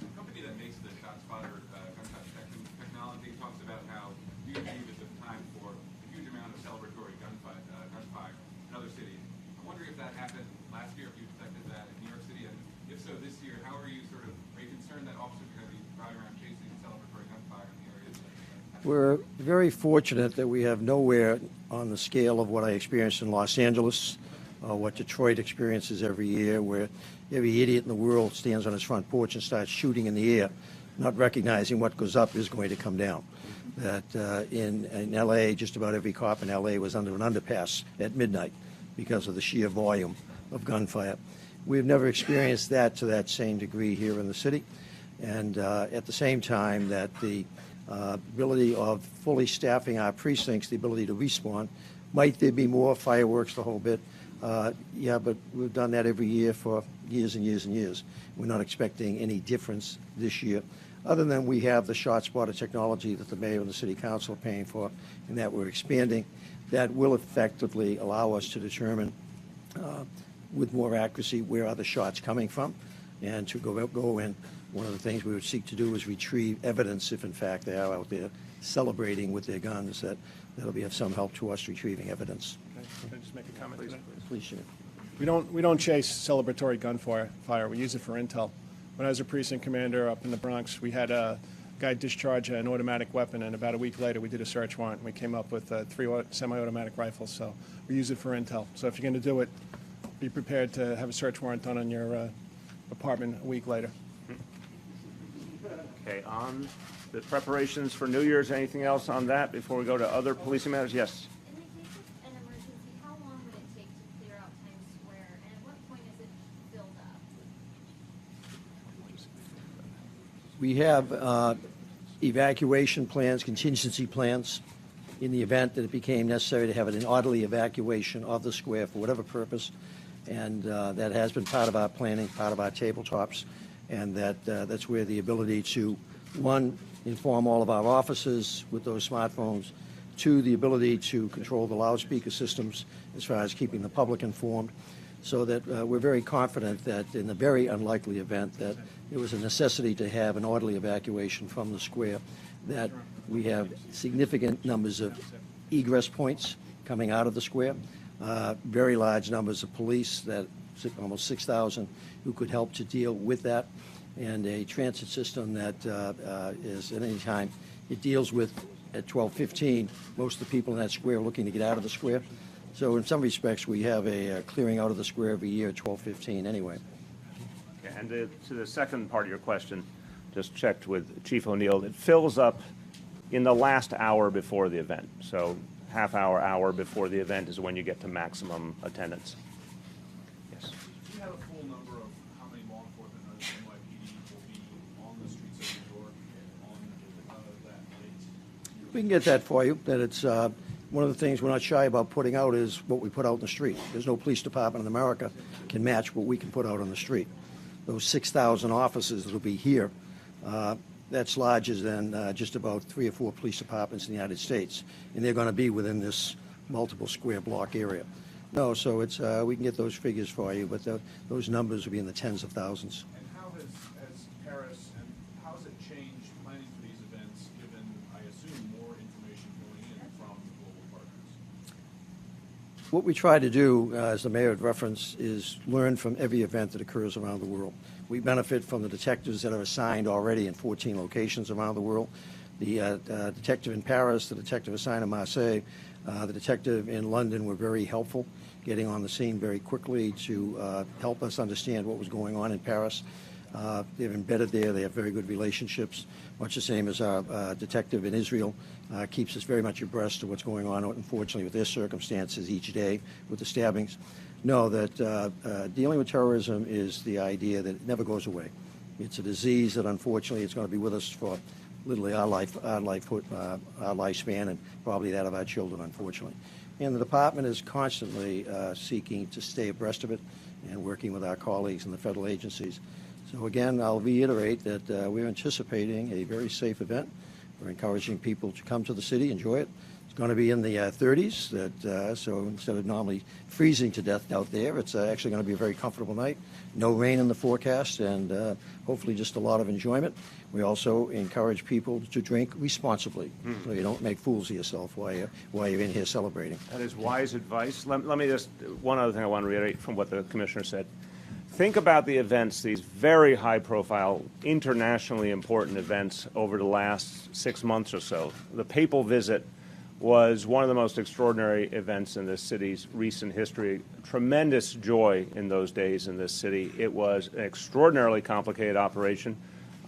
The company that makes the ShotSpotter gunshot detection technology talks about how New York Eve is a time for a huge amount of celebratory gunfire in other cities. I'm wondering if that happened last year, if you expected that in New York City, and if so this year, how are you concerned that officers are going to be driving around chasing celebratory gunfire in the areas? We're very fortunate that we have nowhere on the scale of what I experienced in Los Angeles, what Detroit experiences every year, where every idiot in the world stands on his front porch and starts shooting in the air. not recognizing what goes up is going to come down. That in L.A., just about every cop in L.A. was under an underpass at midnight because of the sheer volume of gunfire. We've never experienced that to that same degree here in the city. And at the same time, that the ability of fully staffing our precincts, the ability to respawn, might there be more fireworks, the whole bit? Yeah, but we've done that every year for years and years and years. We're not expecting any difference this year, other than we have the shot spotter technology that the mayor and the city council are paying for, and that we're expanding. That will effectively allow us to determine with more accuracy where are the shots coming from, and to go in. One of the things we would seek to do is retrieve evidence if, in fact, they are out there celebrating with their guns. That'll be of some help to us retrieving evidence. Can I just make a comment to that? Please, Shane. We don't chase celebratory gunfire. We use it for intel. When I was a precinct commander up in the Bronx, we had a guy discharge an automatic weapon, and about a week later we did a search warrant. We came up with 3 semi-automatic rifles, so we use it for intel. So if you're going to do it, be prepared to have a search warrant done on your apartment a week later. Okay, on the preparations for New Year's, anything else on that before we go to other policing matters? Yes. In the case of an emergency, how long would it take to clear out Times Square, and at what point is it filled up? We have evacuation plans, contingency plans, in the event that it became necessary to have an orderly evacuation of the square for whatever purpose. And that has been part of our planning, part of our tabletops, and that's where the ability to, one, inform all of our officers with those smartphones, two, the ability to control the loudspeaker systems as far as keeping the public informed, so that we're very confident that in the very unlikely event that there was a necessity to have an orderly evacuation from the square, that we have significant numbers of egress points coming out of the square, very large numbers of police, that almost 6,000, who could help to deal with that, and a transit system that is at any time it deals with at 12:15 most of the people in that square looking to get out of the square. So in some respects, we have a clearing out of the square every year at 12:15 anyway. Okay, and to the second part of your question, just checked with Chief O'Neill, it fills up in the last hour before the event. So half hour before the event is when you get to maximum attendance. Yes. Do you have a full number of how many law enforcement or NYPD will be on the streets of New York on that night? We can get that for you. That it's one of the things we're not shy about putting out is what we put out in the street. There's no police department in America can match what we can put out on the street. Those 6,000 officers that will be here, that's larger than just about 3 or 4 police departments in the United States, and they're going to be within this multiple square block area. No, so it's we can get those figures for you, but those numbers will be in the tens of thousands. And how has Paris, and how has it changed planning for these events, given, I assume, more information going in from global partners? What we try to do, as the mayor had referenced, is learn from every event that occurs around the world. We benefit from the detectives that are assigned already in 14 locations around the world. The detective in Paris, the detective assigned in Marseille, the detective in London were very helpful, getting on the scene very quickly to help us understand what was going on in Paris. They're embedded there. They have very good relationships, much the same as our detective in Israel keeps us very much abreast of what's going on, unfortunately, with their circumstances each day with the stabbings. No, that dealing with terrorism is the idea that it never goes away. It's a disease that, unfortunately, it's going to be with us for literally our lifespan, and probably that of our children, unfortunately. And the department is constantly seeking to stay abreast of it and working with our colleagues in the federal agencies. So again, I'll reiterate that we're anticipating a very safe event. We're encouraging people to come to the city, enjoy it. It's going to be in the 30s, so instead of normally freezing to death out there, it's actually going to be a very comfortable night. No rain in the forecast, and hopefully just a lot of enjoyment. We also encourage people to drink responsibly, so you don't make fools of yourself while you're in here celebrating. That is wise advice. Let me just, one other thing I want to reiterate from what the Commissioner said. Think about the events, these very high-profile, internationally important events over the last 6 months or so. The papal visit was one of the most extraordinary events in this city's recent history. Tremendous joy in those days in this city. It was an extraordinarily complicated operation.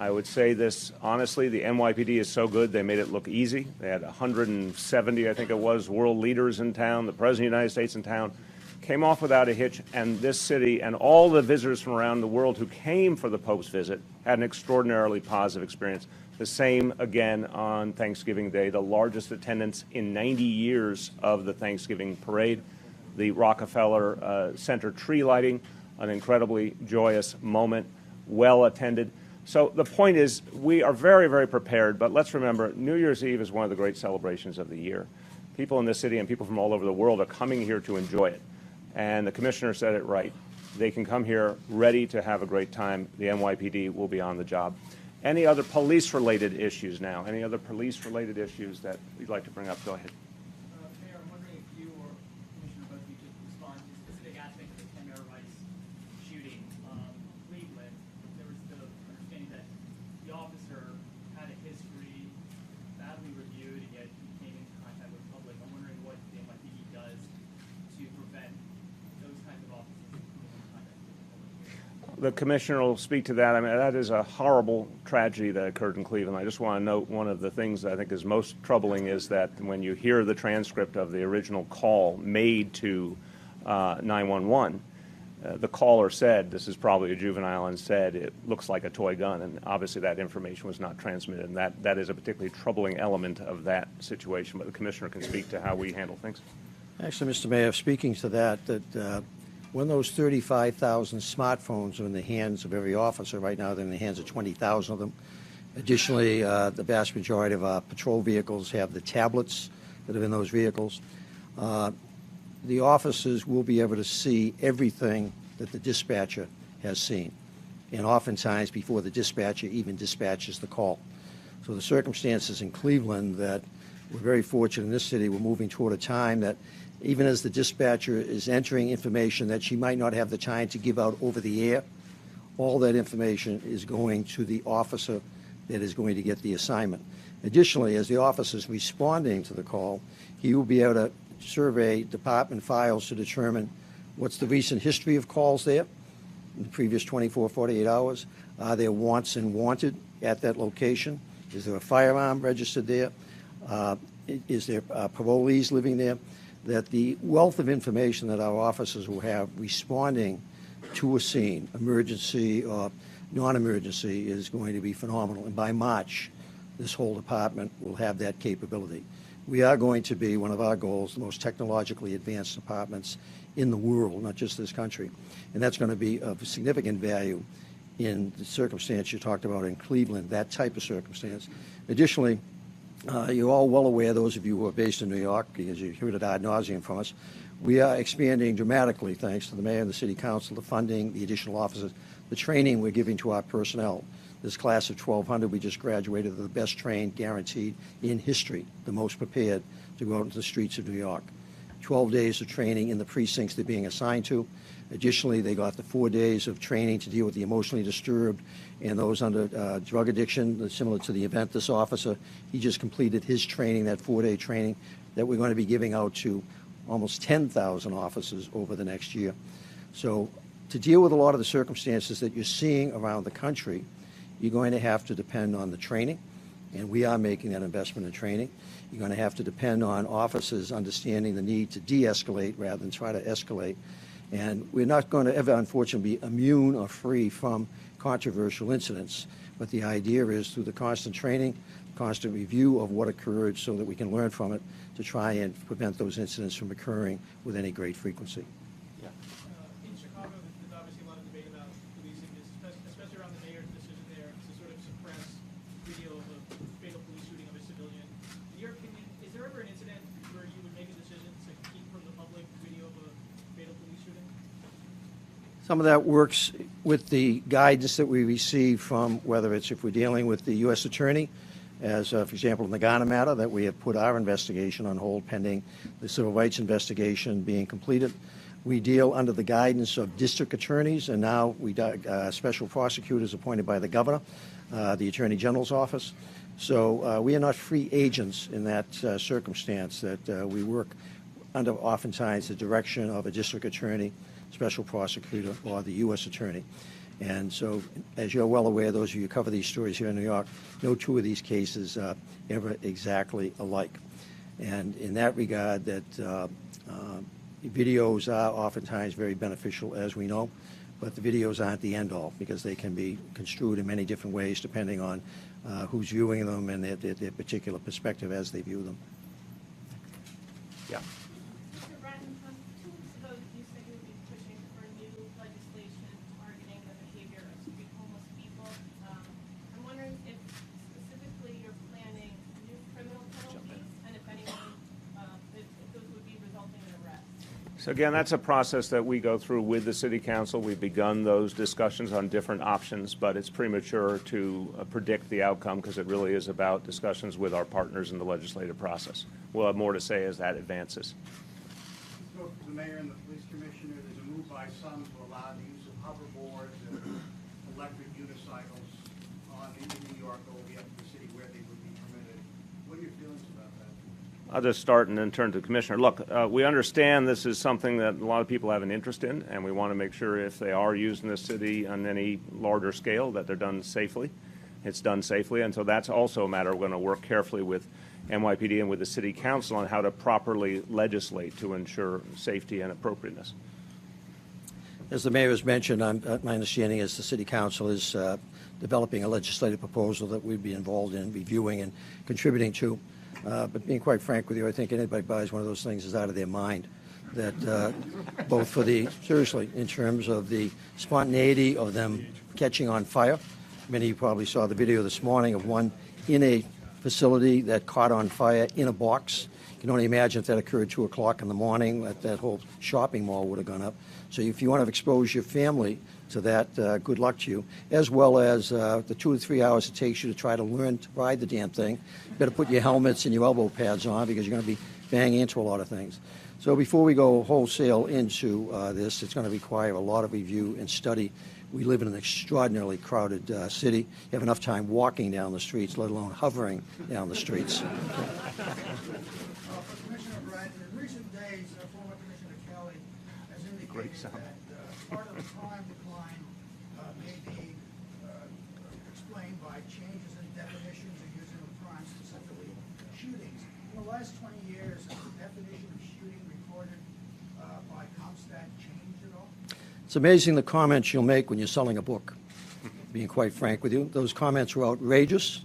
I would say this honestly, the NYPD is so good, they made it look easy. They had 170, I think it was, world leaders in town, the President of the United States in town, came off without a hitch, and this city and all the visitors from around the world who came for the Pope's visit had an extraordinarily positive experience. The same again on Thanksgiving Day, the largest attendance in 90 years of the Thanksgiving parade. The Rockefeller Center tree lighting, an incredibly joyous moment, well attended. So the point is, we are very, very prepared, but let's remember, New Year's Eve is one of the great celebrations of the year. People in this city and people from all over the world are coming here to enjoy it. And the commissioner said it right. They can come here ready to have a great time. The NYPD will be on the job. Any other police-related issues now? Any other police-related issues that you'd like to bring up? Go ahead. Mayor, I'm wondering if you or Commissioner Bill could respond to a specific aspect of the Tamara Rice shooting. Cleveland, there was the understanding that the officer had a history, badly reviewed, and yet he came into contact with the public. I'm wondering what the NYPD does to prevent those kinds of officers from coming into contact with the public. The commissioner will speak to that. I mean, that is a horrible tragedy that occurred in Cleveland. I just want to note one of the things that I think is most troubling is that when you hear the transcript of the original call made to 911, the caller said, this is probably a juvenile, and said it looks like a toy gun, and obviously that information was not transmitted, and that is a particularly troubling element of that situation, but the commissioner can speak to how we handle things. Actually, Mr. Mayor, speaking to that when those 35,000 smartphones are in the hands of every officer, right now they're in the hands of 20,000 of them. Additionally, the vast majority of our patrol vehicles have the tablets that are in those vehicles. The officers will be able to see everything that the dispatcher has seen, and oftentimes before the dispatcher even dispatches the call. So the circumstances in Cleveland that we're very fortunate in this city, we're moving toward a time that even as the dispatcher is entering information that she might not have the time to give out over the air, all that information is going to the officer that is going to get the assignment. Additionally, as the officer is responding to the call, he will be able to survey department files to determine what's the recent history of calls there in the previous 24, 48 hours. Are there wants and wanted at that location? Is there a firearm registered there? Is there parolees living there? That the wealth of information that our officers will have responding to a scene, emergency or non-emergency, is going to be phenomenal. And by March, this whole department will have that capability. We are going to be, one of our goals, the most technologically advanced departments in the world, not just this country. And that's going to be of significant value in the circumstance you talked about in Cleveland, that type of circumstance. Additionally, you're all well aware, those of you who are based in New York, because you heard it ad nauseum from us, we are expanding dramatically, thanks to the mayor and the city council, the funding, the additional officers, the training we're giving to our personnel. This class of 1,200, we just graduated, the best trained, guaranteed in history, the most prepared to go out into the streets of New York. 12 days of training in the precincts they're being assigned to. Additionally, they got the 4 days of training to deal with the emotionally disturbed and those under drug addiction, similar to the event this officer. He just completed his training, that 4-day training that we're going to be giving out to almost 10,000 officers over the next year. So to deal with a lot of the circumstances that you're seeing around the country, you're going to have to depend on the training, and we are making that investment in training. You're going to have to depend on officers understanding the need to de-escalate rather than try to escalate. And we're not going to ever, unfortunately, be immune or free from controversial incidents. But the idea is, through the constant training, constant review of what occurred so that we can learn from it, to try and prevent those incidents from occurring with any great frequency. In Chicago, there's obviously a lot of debate about policing, especially around the mayor's decision there to sort of suppress video of a fatal police shooting of a civilian. In your opinion, is there ever an incident where you would make a decision to keep from the public video of a fatal police shooting? Some of that works with the guidance that we receive from, whether it's if we're dealing with the U.S. Attorney, as, for example, in the Ghana matter, that we have put our investigation on hold pending the civil rights investigation being completed. We deal under the guidance of district attorneys, and now we special prosecutors appointed by the governor, the Attorney General's office. So we are not free agents in that circumstance, that we work under oftentimes the direction of a district attorney, special prosecutor, or the U.S. Attorney. And so, as you're well aware, those of you who cover these stories here in New York, no two of these cases are ever exactly alike. And in that regard, videos are oftentimes very beneficial, as we know, but the videos aren't the end-all because they can be construed in many different ways depending on who's viewing them and their particular perspective as they view them. Yeah. Mr. Bratton, 2 weeks ago, you said you would be pushing for new legislation targeting the behavior of street homeless people. I'm wondering if specifically you're planning new criminal penalties and if anyone, if those would be resulting in arrest. So again, that's a process that we go through with the City Council. We've begun those discussions on different options, but it's premature to predict the outcome because it really is about discussions with our partners in the legislative process. We'll have more to say as that advances. Spoke to the mayor and the police commissioner. There's a move by some to allow the use of hoverboards and electric unicycles in New York over the city where they would be permitted. What are your feelings about that? I'll just start and then turn to the Commissioner. Look, we understand this is something that a lot of people have an interest in, and we want to make sure if they are used in the city on any larger scale that they're done safely. It's done safely, and so that's also a matter we're going to work carefully with NYPD and with the City Council on how to properly legislate to ensure safety and appropriateness. As the mayor has mentioned, my understanding is the City Council is developing a legislative proposal that we'd be involved in reviewing and contributing to. But being quite frank with you, I think anybody buys one of those things is out of their mind. That both for seriously, in terms of the spontaneity of them catching on fire. Many of you probably saw the video this morning of one in a facility that caught on fire in a box. You can only imagine if that occurred at 2 o'clock in the morning, that whole shopping mall would have gone up. So if you want to expose your family to that, good luck to you, as well as the 2 to 3 hours it takes you to try to learn to ride the damn thing. You better put your helmets and your elbow pads on because you're going to be banging into a lot of things. So before we go wholesale into this, it's going to require a lot of review and study. We live in an extraordinarily crowded city. You have enough time walking down the streets, let alone hovering down the streets. For Commissioner Bratton, in recent days, former Commissioner Kelly has indicated that part of the crime decline may be explained by changes in definitions of using of crime, specifically shootings. In the last 20 years, has the definition of shooting recorded by CompStat changed at all? It's amazing the comments you'll make when you're selling a book, being quite frank with you. Those comments are outrageous.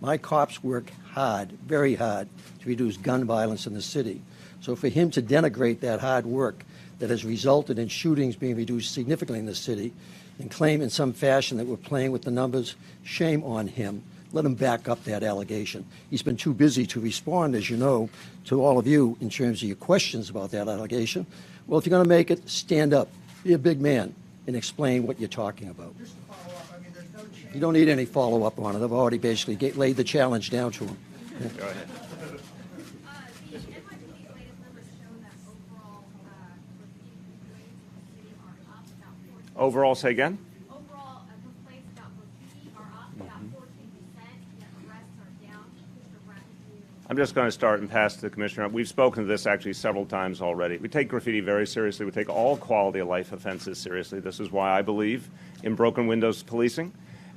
My cops work hard, very hard, to reduce gun violence in the city. So for him to denigrate that hard work that has resulted in shootings being reduced significantly in the city and claim in some fashion that we're playing with the numbers, shame on him. Let him back up that allegation. He's been too busy to respond, as you know, to all of you in terms of your questions about that allegation. Well, if you're going to make it, stand up. Be a big man and explain what you're talking about. Just to follow up, I mean, there's no change. You don't need any follow-up on it. I've already basically laid the challenge down to him. Yeah. Go ahead. The NYPD's latest numbers show that overall graffiti complaints in the city are up about 14%. Overall, say again? Overall, complaints about graffiti are up about 14%, yet arrests are down. Mr. Bratton, I'm just going to start and pass to the Commissioner. We've spoken to this actually several times already. We take graffiti very seriously. We take all quality of life offenses seriously. This is why I believe in broken windows policing.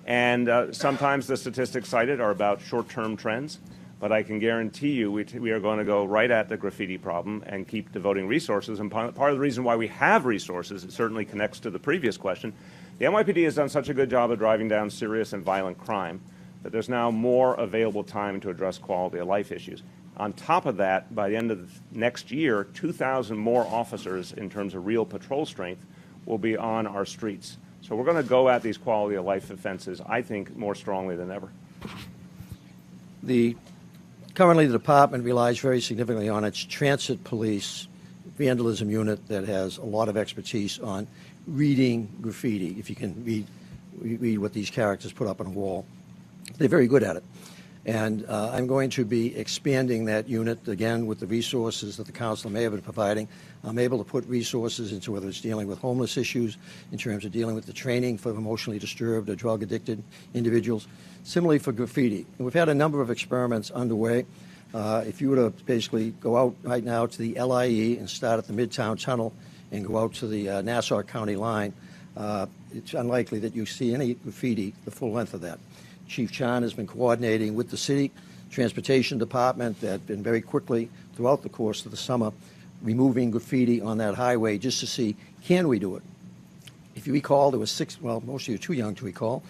And sometimes the statistics cited are about short-term trends, but I can guarantee you we are going to go right at the graffiti problem and keep devoting resources. And part of the reason why we have resources, it certainly connects to the previous question. The NYPD has done such a good job of driving down serious and violent crime that there's now more available time to address quality of life issues. On top of that, by the end of next year, 2,000 more officers in terms of real patrol strength will be on our streets. So we're going to go at these quality of life offenses, I think, more strongly than ever. Currently, the department relies very significantly on its transit police vandalism unit that has a lot of expertise on reading graffiti, if you can read what these characters put up on a wall. They're very good at it. And I'm going to be expanding that unit, again, with the resources that the council may have been providing. I'm able to put resources into whether it's dealing with homeless issues, in terms of dealing with the training for emotionally disturbed or drug-addicted individuals. Similarly for graffiti. And we've had a number of experiments underway. If you were to basically go out right now to the LIE and start at the Midtown Tunnel and go out to the Nassau County line, it's unlikely that you see any graffiti the full length of that. Chief Chan has been coordinating with the city transportation department that been very quickly throughout the course of the summer removing graffiti on that highway just to see, can we do it? If you recall, there was most of you are too young to recall,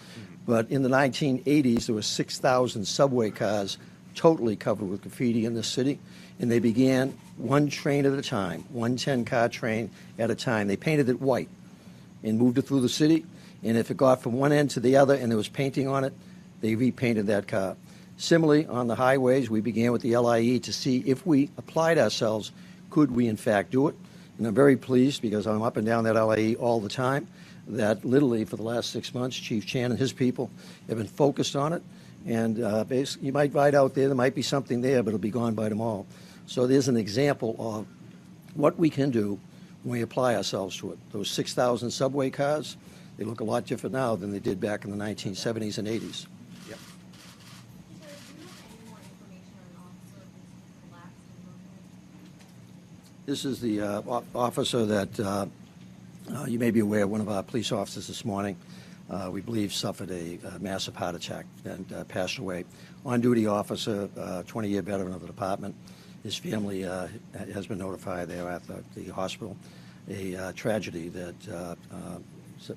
but in the 1980s there were 6,000 subway cars totally covered with graffiti in this city, and they began one train at a time, one 10-car train at a time. They painted it white and moved it through the city, and if it got from one end to the other and there was painting on it, they repainted that car. Similarly, on the highways, we began with the LIE to see if we applied ourselves, could we in fact do it? And I'm very pleased, because I'm up and down that LIE all the time, that literally for the last 6 months, Chief Chan and his people have been focused on it. And basically, you might ride out there might be something there, but it'll be gone by tomorrow. So there's an example of what we can do when we apply ourselves to it. Those 6,000 subway cars, they look a lot different now than they did back in the 1970s and 80s. Yep. This is the officer that you may be aware, one of our police officers this morning, we believe suffered a massive heart attack and passed away. On-duty officer, 20-year veteran of the department. His family has been notified there at the hospital. A tragedy that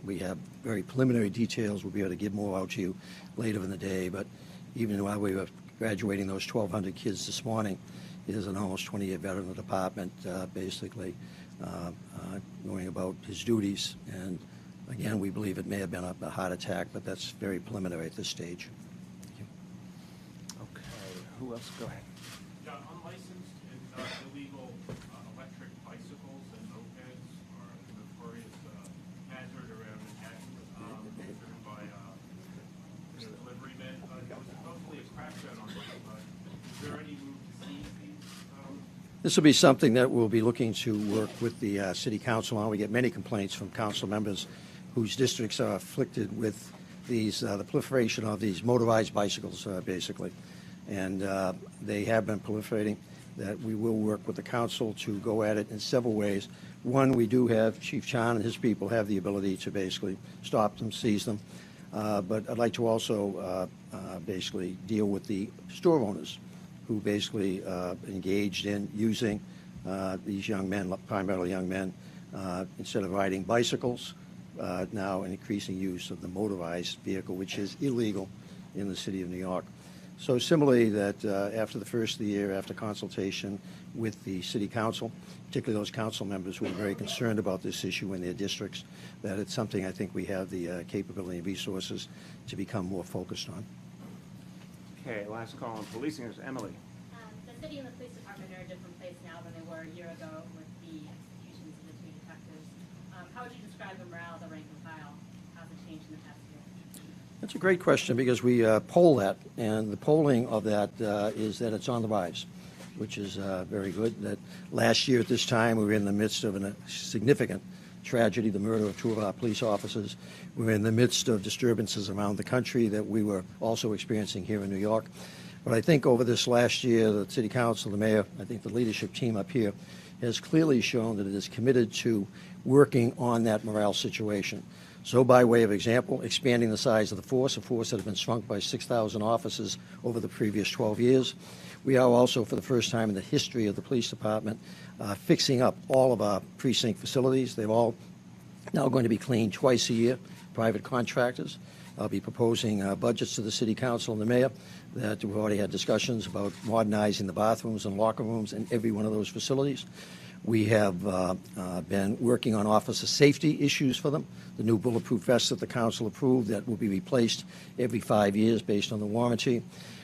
we have very preliminary details. We'll be able to give more out to you later in the day. But even while we were graduating those 1,200 kids this morning, he is an almost 20-year veteran of the department, basically going about his duties. And again, we believe it may have been a heart attack, but that's very preliminary at this stage. Thank you. Okay, who else? Go ahead. Yeah, unlicensed and illegal electric bicycles and mopeds are a notorious hazard around Manhattan, driven by delivery men. There was supposedly a crackdown on this, but is there any move to seize these? This will be something that we'll be looking to work with the City Council on. We get many complaints from council members whose districts are afflicted with these the proliferation of these motorized bicycles, basically. And they have been proliferating. That we will work with the council to go at it in several ways. One, we do have Chief Chan and his people have the ability to basically stop them, seize them. But I'd like to also basically deal with the store owners who basically engaged in using these young men, primarily young men, instead of riding bicycles, now an increasing use of the motorized vehicle, which is illegal in the city of New York. So similarly, that after the first of the year, after consultation with the City Council, particularly those council members who are very concerned about this issue in their districts, that it's something I think we have the capability and resources to become more focused on. Okay, last call on policing is Emily. The city and the police department are in a different place now than they were a year ago with the executions of the two detectives. How would you describe the morale of the rank and file? How's it changed in the past year? That's a great question, because we poll that, and the polling of that is that it's on the rise, which is very good. That last year at this time we were in the midst of a significant tragedy, the murder of two of our police officers. We were in the midst of disturbances around the country that we were also experiencing here in New York. But I think over this last year, the City Council, the Mayor, I think the leadership team up here has clearly shown that it is committed to working on that morale situation. So by way of example, expanding the size of the force, a force that has been shrunk by 6,000 officers over the previous 12 years. We are also, for the first time in the history of the police department, fixing up all of our precinct facilities. They're all now going to be cleaned twice a year, private contractors. I'll be proposing budgets to the City Council and the Mayor that we've already had discussions about modernizing the bathrooms and locker rooms in every one of those facilities. We have been working on officer safety issues for them. The new bulletproof vests that the council approved that will be replaced every 5 years based on the warranty.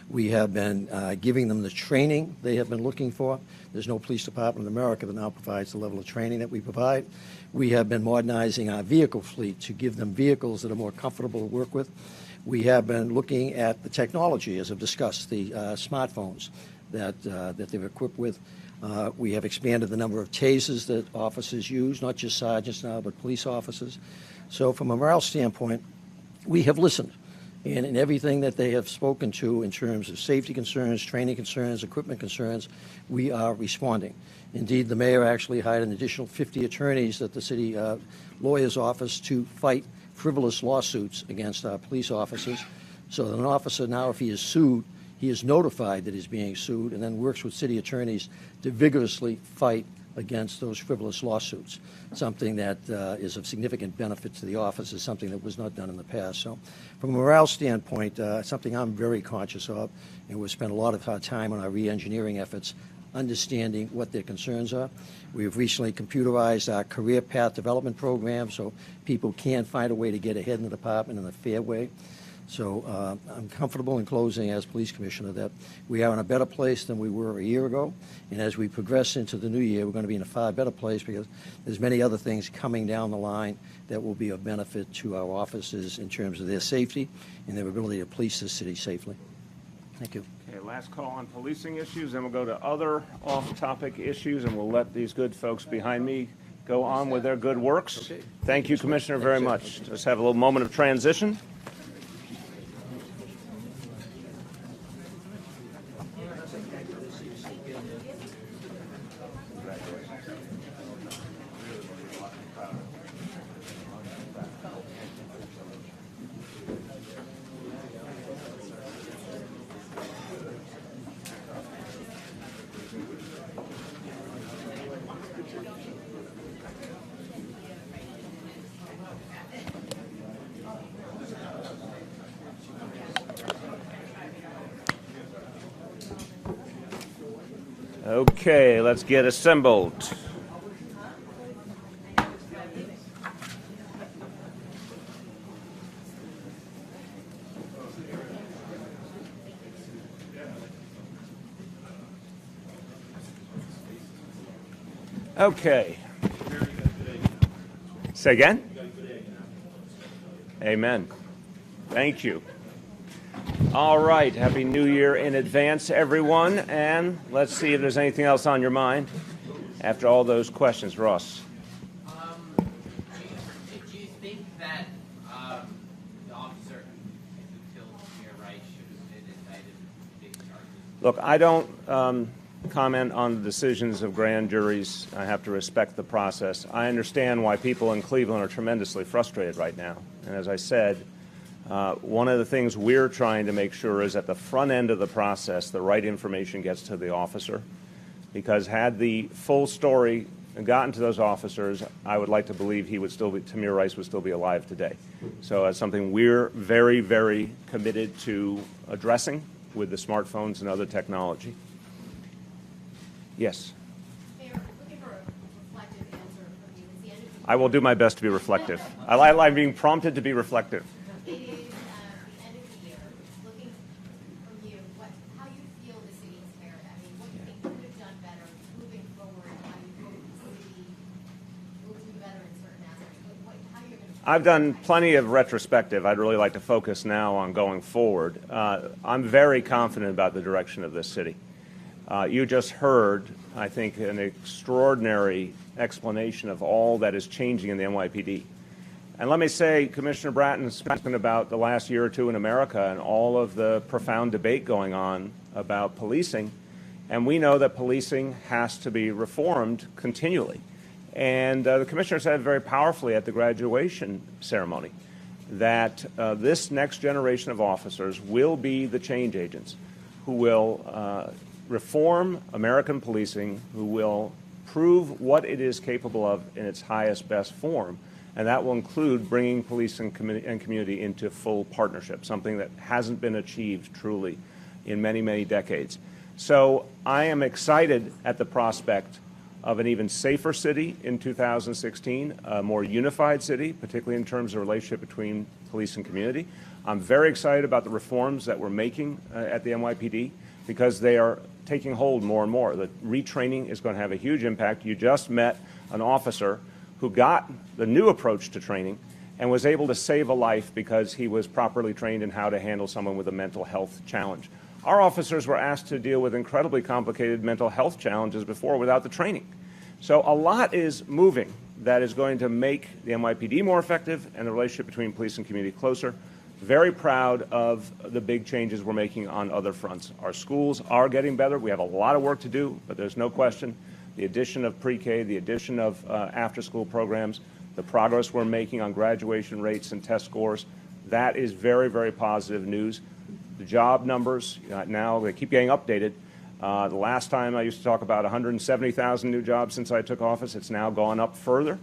We have been giving them the training they have been looking for. There's no police department in America that now provides the level of training that we provide. We have been modernizing our vehicle fleet to give them vehicles that are more comfortable to work with. We have been looking at the technology, as I've discussed, the smartphones that they're equipped with. We have expanded the number of tasers that officers use, not just sergeants now, but police officers. So from a morale standpoint, we have listened. And in everything that they have spoken to in terms of safety concerns, training concerns, equipment concerns, we are responding. Indeed, the mayor actually hired an additional 50 attorneys at the city lawyer's office to fight frivolous lawsuits against our police officers. So that an officer now, if he is sued, he is notified that he's being sued and then works with city attorneys to vigorously fight against those frivolous lawsuits, something that is of significant benefit to the office, is something that was not done in the past. So from a morale standpoint, something I'm very conscious of, and we've spent a lot of our time on our re-engineering efforts, understanding what their concerns are. We've recently computerized our career path development program so people can find a way to get ahead in the department in a fair way. So I'm comfortable in closing as police commissioner that we are in a better place than we were a year ago. And as we progress into the new year, we're going to be in a far better place because there's many other things coming down the line that will be of benefit to our officers in terms of their safety and their ability to police the city safely. Thank you. Okay, last call on policing issues, then we'll go to other off-topic issues, and we'll let these good folks behind me go on with their good works. Okay. Thank you, Commissioner, very much. Let's have a little moment of transition. Okay, let's get assembled. Okay. Say again? Amen. Thank you. All right. Happy New Year in advance, everyone. And let's see if there's anything else on your mind after all those questions. Ross. Do you think that the officer who killed Mayor Rice should have been indicted with big charges? Look, I don't comment on the decisions of grand juries. I have to respect the process. I understand why people in Cleveland are tremendously frustrated right now. And as I said, one of the things we're trying to make sure is at the front end of the process, the right information gets to the officer. Because had the full story gotten to those officers, I would like to believe Tamir Rice would still be alive today. So it's something we're very, very committed to addressing with the smartphones and other technology. Yes? Mayor, looking for a reflective answer from you. It's the end of the I will do my best to be reflective. I'm being prompted to be reflective. It is the end of the year. Looking from you, how you feel the city has fared. I mean, what you think you could have done better moving forward? How you hope the city will do better in certain aspects? How you're going to... I've done plenty of retrospective. I'd really like to focus now on going forward. I'm very confident about the direction of this city. You just heard, I think, an extraordinary explanation of all that is changing in the NYPD. And let me say, Commissioner Bratton's spoken about the last year or two in America and all of the profound debate going on about policing. And we know that policing has to be reformed continually. And the Commissioner said very powerfully at the graduation ceremony that this next generation of officers will be the change agents who will reform American policing, who will prove what it is capable of in its highest, best form. And that will include bringing police and community into full partnership, something that hasn't been achieved truly in many, many decades. So I am excited at the prospect of an even safer city in 2016, a more unified city, particularly in terms of relationship between police and community. I'm very excited about the reforms that we're making at the NYPD because they are taking hold more and more. The retraining is going to have a huge impact. You just met an officer who got the new approach to training and was able to save a life because he was properly trained in how to handle someone with a mental health challenge. Our officers were asked to deal with incredibly complicated mental health challenges before without the training. So a lot is moving that is going to make the NYPD more effective and the relationship between police and community closer. Very proud of the big changes we're making on other fronts. Our schools are getting better. We have a lot of work to do, but there's no question. The addition of pre-K, the addition of after-school programs, the progress we're making on graduation rates and test scores, that is very, very positive news. The job numbers, now they keep getting updated. The last time I used to talk about 170,000 new jobs since I took office. It's now gone up further.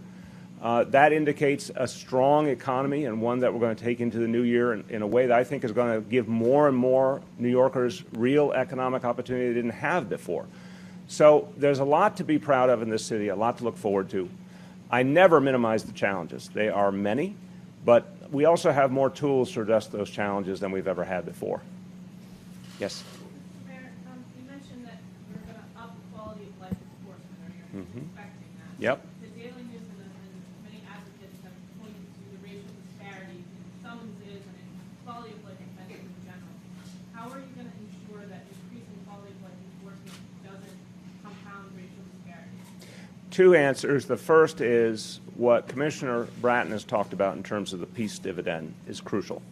That indicates a strong economy and one that we're going to take into the new year in a way that I think is going to give more and more New Yorkers real economic opportunity they didn't have before. So there's a lot to be proud of in this city, a lot to look forward to. I never minimize the challenges. They are many, but we also have more tools to address those challenges than we've ever had before. Yes? Mayor, you mentioned that you're going to up quality of life enforcement, or you're expecting that. Yep. The Daily News and many advocates have pointed to the racial disparity in summonses and in quality of life offenses in general. How are you going to ensure that increasing quality of life enforcement doesn't compound racial disparity? Two answers. The first is what Commissioner Bratton has talked about in terms of the peace dividend is crucial.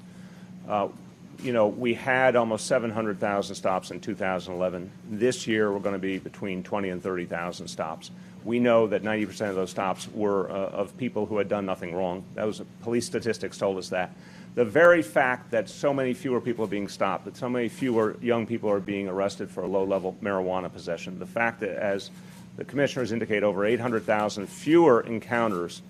You know, we had almost 700,000 stops in 2011. This year, we're going to be between 20 and 30,000 stops. We know that 90% of those stops were of people who had done nothing wrong. Those police statistics told us that. The very fact that so many fewer people are being stopped, that so many fewer young people are being arrested for a low-level marijuana possession, the fact that, as the commissioners indicate, over 800,000 fewer encounters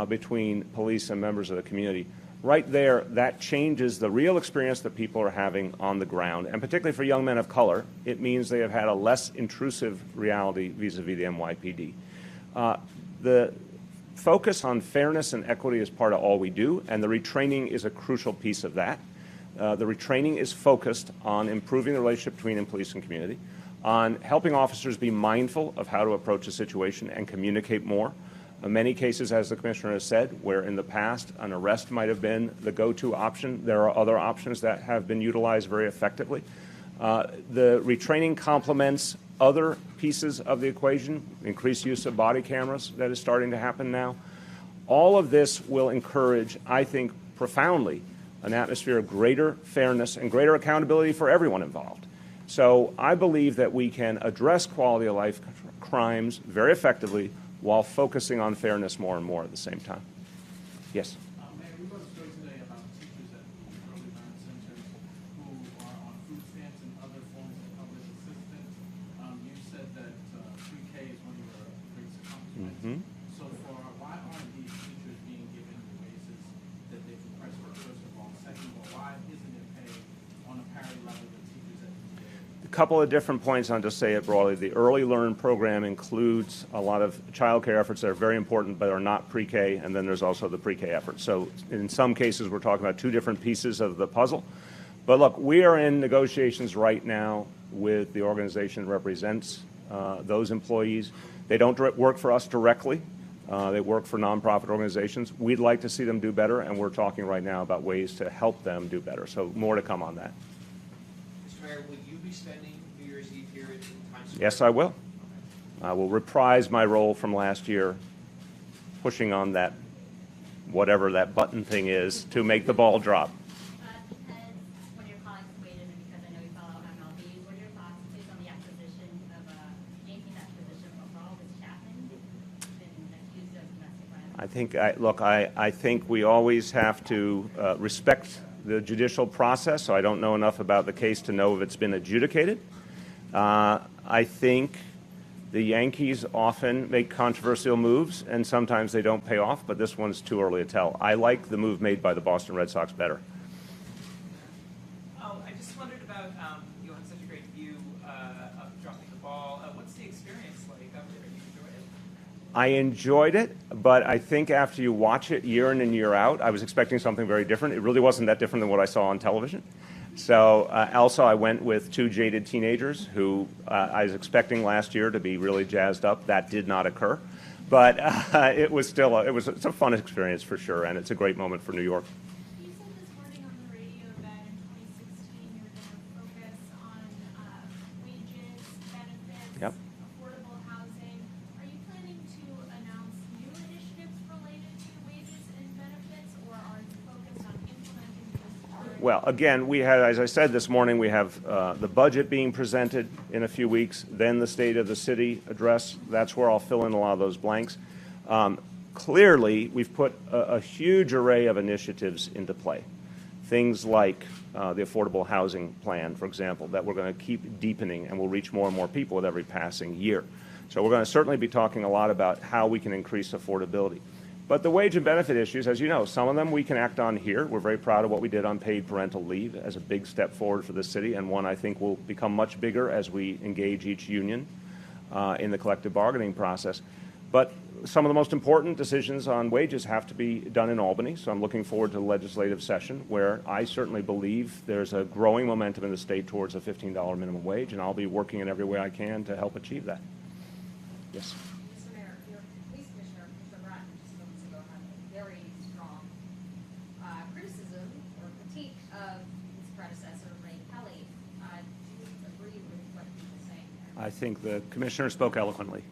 between police and members of the community, right there, that changes the real experience that people are having on the ground. And particularly for young men of color, it means they have had a less intrusive reality vis-a-vis the NYPD. The focus on fairness and equity is part of all we do, and the retraining is a crucial piece of that. The retraining is focused on improving the relationship between police and community, on helping officers be mindful of how to approach a situation and communicate more. In many cases, as the Commissioner has said, where in the past an arrest might have been the go-to option, there are other options that have been utilized very effectively. The retraining complements other pieces of the equation, increased use of body cameras that is starting to happen now. All of this will encourage, I think, profoundly, an atmosphere of greater fairness and greater accountability for everyone involved. So I believe that we can address quality of life crimes very effectively while focusing on fairness more and more at the same time. Yes? Mayor, we wrote a story today about teachers at the early learning centers who are on food stamps and other forms of public assistance. You said that pre-K is one of your greatest accomplishments. So far, why aren't these teachers being given the raises that they've requested, first of all? Second of all, why isn't it paid on a parity level with teachers at the A couple of different points on to say it broadly. The Early Learn program includes a lot of child care efforts that are very important but are not pre-K, and then there's also the pre-K efforts. So in some cases, we're talking about two different pieces of the puzzle. But look, we are in negotiations right now with the organization that represents those employees. They don't work for us directly. They work for nonprofit organizations. We'd like to see them do better, and we're talking right now about ways to help them do better. So more to come on that. Mr. Mayor, will you be spending New Year's Eve here in Times Square? Yes, I will. I will reprise my role from last year, pushing on that, whatever that button thing is, to make the ball drop. Because one of your colleagues weighed in, and because I know you follow MLB, what are your thoughts, please, on the acquisition of yanking that position for all this Chapman, been accused of domestic violence? I think we always have to respect the judicial process, so I don't know enough about the case to know if it's been adjudicated. I think the Yankees often make controversial moves, and sometimes they don't pay off, but this one's too early to tell. I like the move made by the Boston Red Sox better. Oh, I just wondered about, you had such a great view of dropping the ball. What's the experience like up there? You enjoy it? I enjoyed it, but I think after you watch it year in and year out, I was expecting something very different. It really wasn't that different than what I saw on television. So also I went with two jaded teenagers who I was expecting last year to be really jazzed up. That did not occur. But it was still, it's a fun experience for sure, and it's a great moment for New York. You said this morning on the radio that in 2016 you were going to focus on wages, benefits, Yep. affordable housing. Are you planning to announce new initiatives related to wages and benefits, or are you focused on implementing those Well, again, we had, as I said this morning, we have the budget being presented in a few weeks, then the State of the City address. That's where I'll fill in a lot of those blanks. Clearly, we've put a huge array of initiatives into play. Things like the affordable housing plan, for example, that we're going to keep deepening and will reach more and more people with every passing year. So we're going to certainly be talking a lot about how we can increase affordability. But the wage and benefit issues, as you know, some of them we can act on here. We're very proud of what we did on paid parental leave as a big step forward for the city, and one I think will become much bigger as we engage each union in the collective bargaining process. But some of the most important decisions on wages have to be done in Albany, so I'm looking forward to the legislative session where I certainly believe there's a growing momentum in the state towards a $15 minimum wage, and I'll be working in every way I can to help achieve that. Yes. Mr. Mayor, your police commissioner, Mr. Bratton, just moments ago, had a very strong criticism or critique of his predecessor, Ray Kelly. Do you agree with what he was saying there? I think the commissioner spoke eloquently.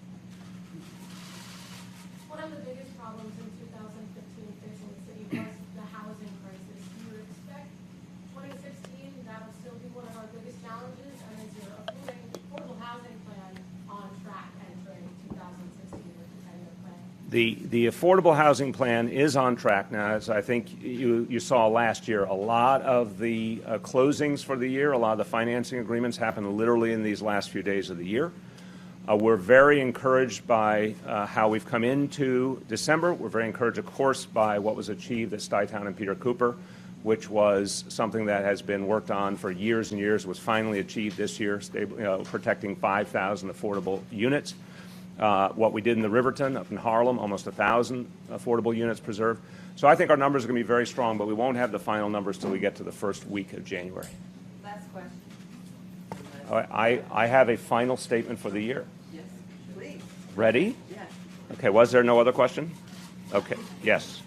One of the biggest problems in 2015 facing the city was the housing crisis. Do you expect 2016 that will still be one of our biggest challenges? And is your affordable housing plan on track entering 2016 with the 10-year plan? The affordable housing plan is on track now. As I think you saw last year, a lot of the closings for the year, a lot of the financing agreements happened literally in these last few days of the year. We're very encouraged by how we've come into December. We're very encouraged, of course, by what was achieved at Stuytown and Peter Cooper, which was something that has been worked on for years and years, was finally achieved this year, protecting 5,000 affordable units. What we did in the Riverton up in Harlem, almost 1,000 affordable units preserved. So I think our numbers are going to be very strong, but we won't have the final numbers till we get to the first week of January. Last question. I have a final statement for the year. Yes, please. Ready? Yes. Okay, was there no other question? Okay, yes.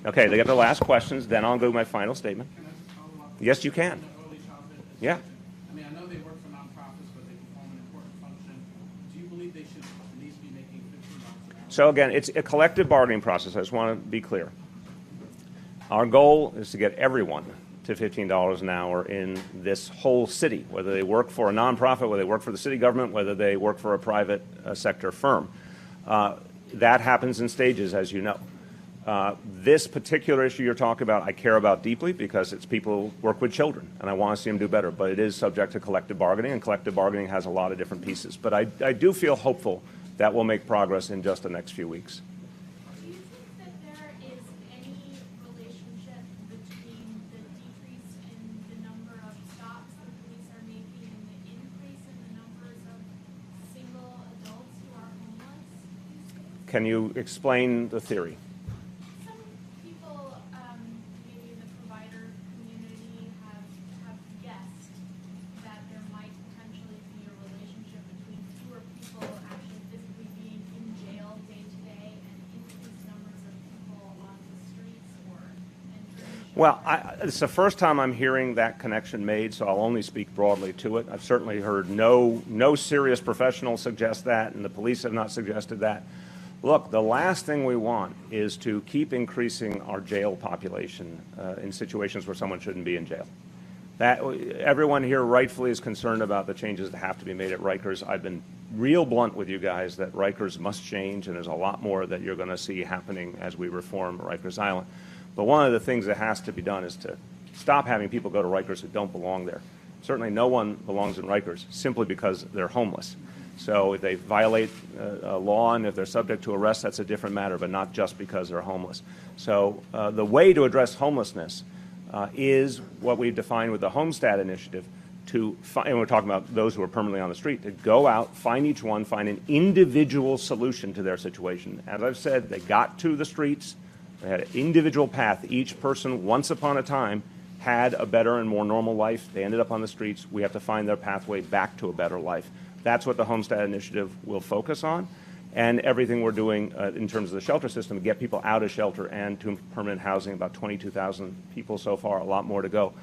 Okay, they get the last questions, then I'll go my final statement. Can I follow up? Yes, you can. On the early childhood Yeah. I mean, I know they work for nonprofits, but they perform an important function. Do you believe they should at least be making $15 an hour? So again, it's a collective bargaining process. I just want to be clear. Our goal is to get everyone to $15 an hour in this whole city, whether they work for a nonprofit, whether they work for the city government, whether they work for a private sector firm. That happens in stages, as you know. This particular issue you're talking about, I care about deeply because it's people who work with children, and I want to see them do better. But it is subject to collective bargaining, and collective bargaining has a lot of different pieces. But I do feel hopeful that we'll make progress in just the next few weeks. Do you think that there is any relationship between the decrease in the number of stops the police are making and the increase in the numbers of single adults who are homeless? Can you explain the theory? Some people, maybe in the provider community, have guessed that there might potentially be a relationship between fewer people actually physically being in jail day to day and increased numbers of people on the streets or entering. Well, it's the first time I'm hearing that connection made, so I'll only speak broadly to it. I've certainly heard no serious professionals suggest that, and the police have not suggested that. Look, the last thing we want is to keep increasing our jail population in situations where someone shouldn't be in jail. Everyone here rightfully is concerned about the changes that have to be made at Rikers. I've been real blunt with you guys that Rikers must change, and there's a lot more that you're going to see happening as we reform Rikers Island. But one of the things that has to be done is to stop having people go to Rikers who don't belong there. Certainly no one belongs in Rikers simply because they're homeless. So if they violate a law and if they're subject to arrest, that's a different matter, but not just because they're homeless. So the way to address homelessness is what we've defined with the Homestead Initiative, and we're talking about those who are permanently on the street, to go out, find each one, find an individual solution to their situation. As I've said, they got to the streets, they had an individual path. Each person, once upon a time, had a better and more normal life. They ended up on the streets. We have to find their pathway back to a better life. That's what the Homestead Initiative will focus on, and everything we're doing in terms of the shelter system to get people out of shelter and to permanent housing, about 22,000 people so far, a lot more to go.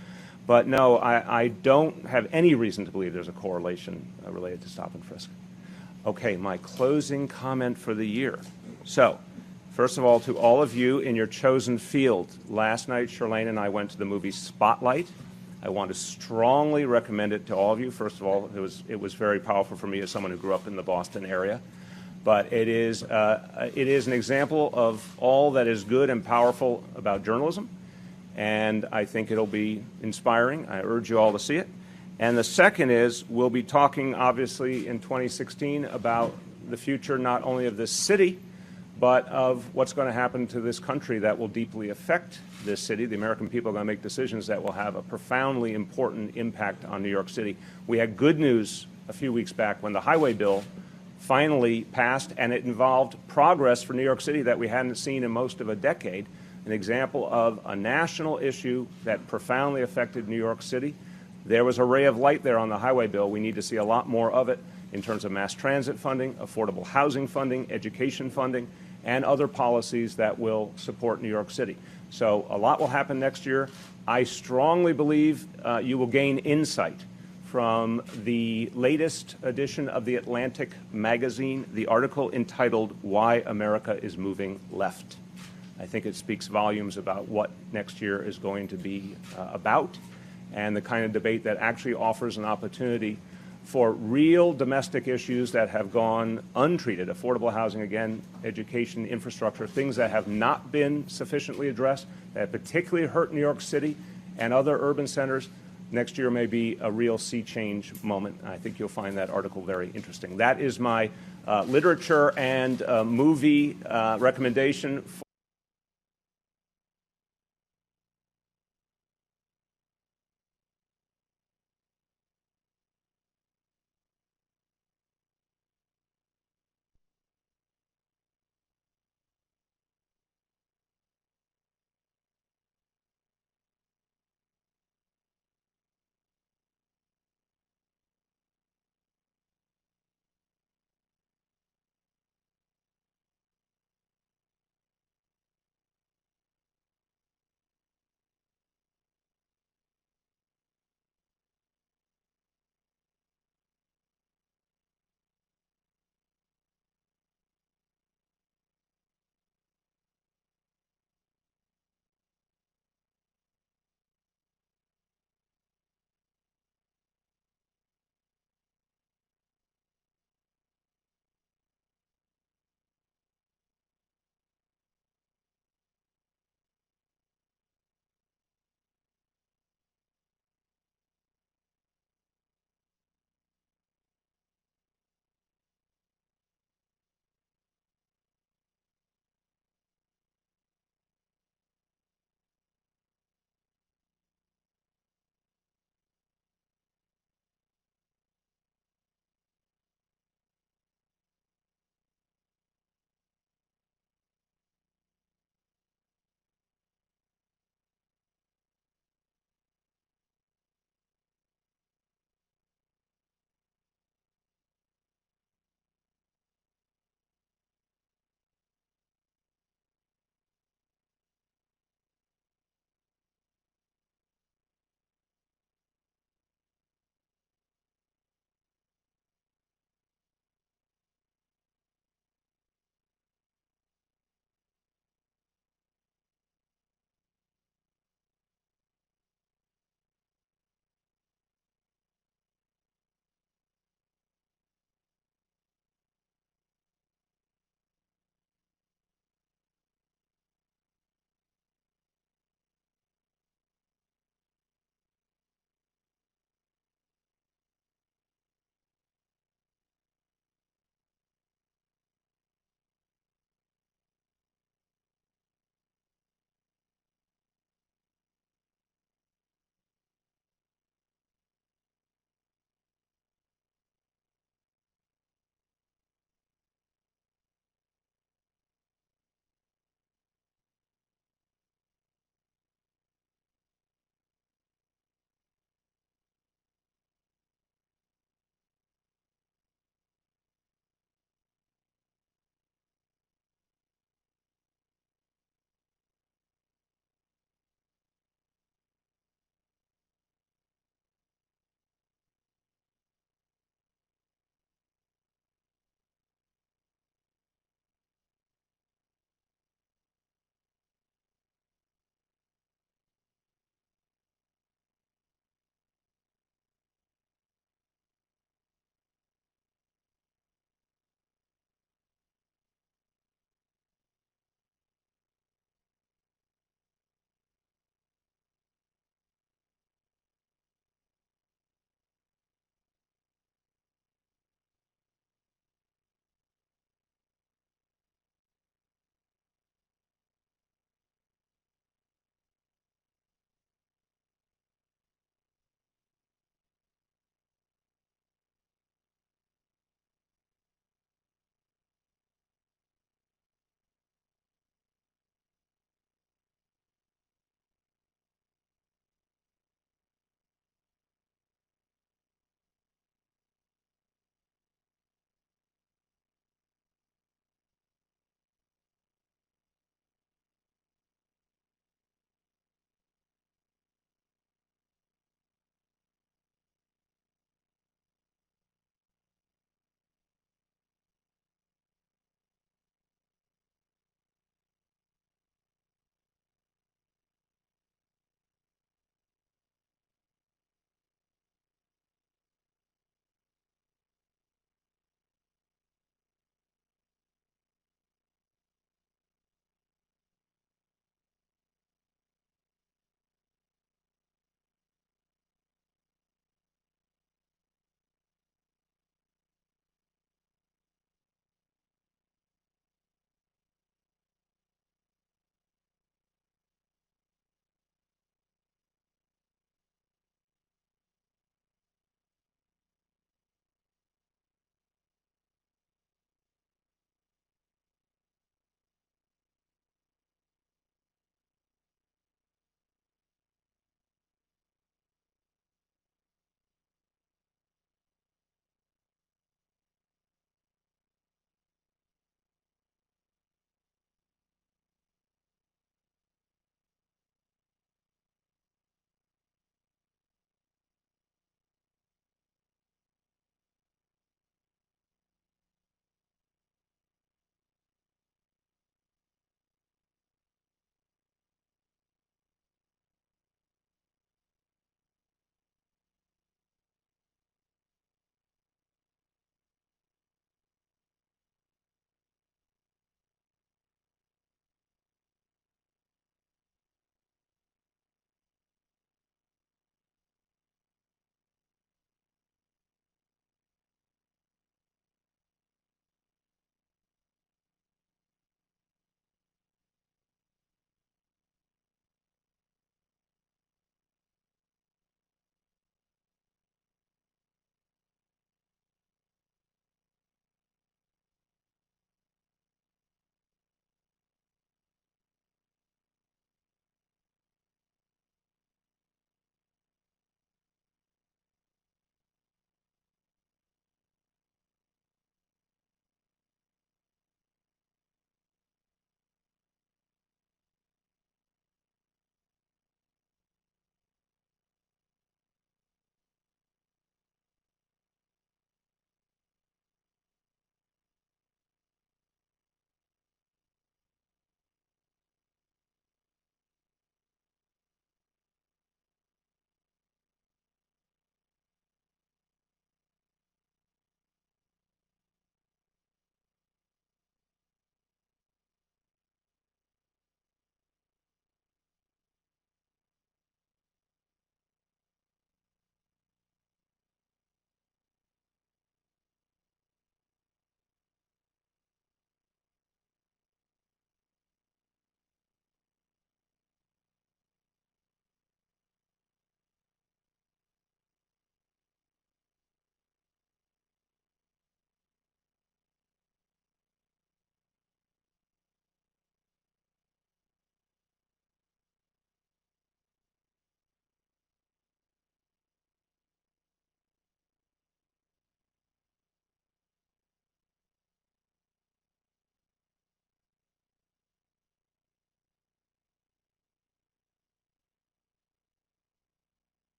But no, I don't have any reason to believe there's a correlation related to stop and frisk. Okay, my closing comment for the year. So, first of all, to all of you in your chosen field, last night Charlene and I went to the movie Spotlight. I want to strongly recommend it to all of you. First of all, it was very powerful for me as someone who grew up in the Boston area. But it is an example of all that is good and powerful about journalism, and I think it'll be inspiring. I urge you all to see it. And the second is we'll be talking, obviously, in 2016 about the future not only of this city, but of what's going to happen to this country that will deeply affect this city. The American people are going to make decisions that will have a profoundly important impact on New York City. We had good news a few weeks back when the highway bill finally passed, and it involved progress for New York City that we hadn't seen in most of a decade, an example of a national issue that profoundly affected New York City. There was a ray of light there on the highway bill. We need to see a lot more of it in terms of mass transit funding, affordable housing funding, education funding, and other policies that will support New York City. So a lot will happen next year. I strongly believe you will gain insight from the latest edition of The Atlantic magazine, the article entitled "Why America is Moving Left." I think it speaks volumes about what next year is going to be about, and the kind of debate that actually offers an opportunity for real domestic issues that have gone untreated, affordable housing, again, education, infrastructure, things that have not been sufficiently addressed, that have particularly hurt New York City and other urban centers. Next year may be a real sea change moment. I think you'll find that article very interesting. That is my literature and movie recommendation.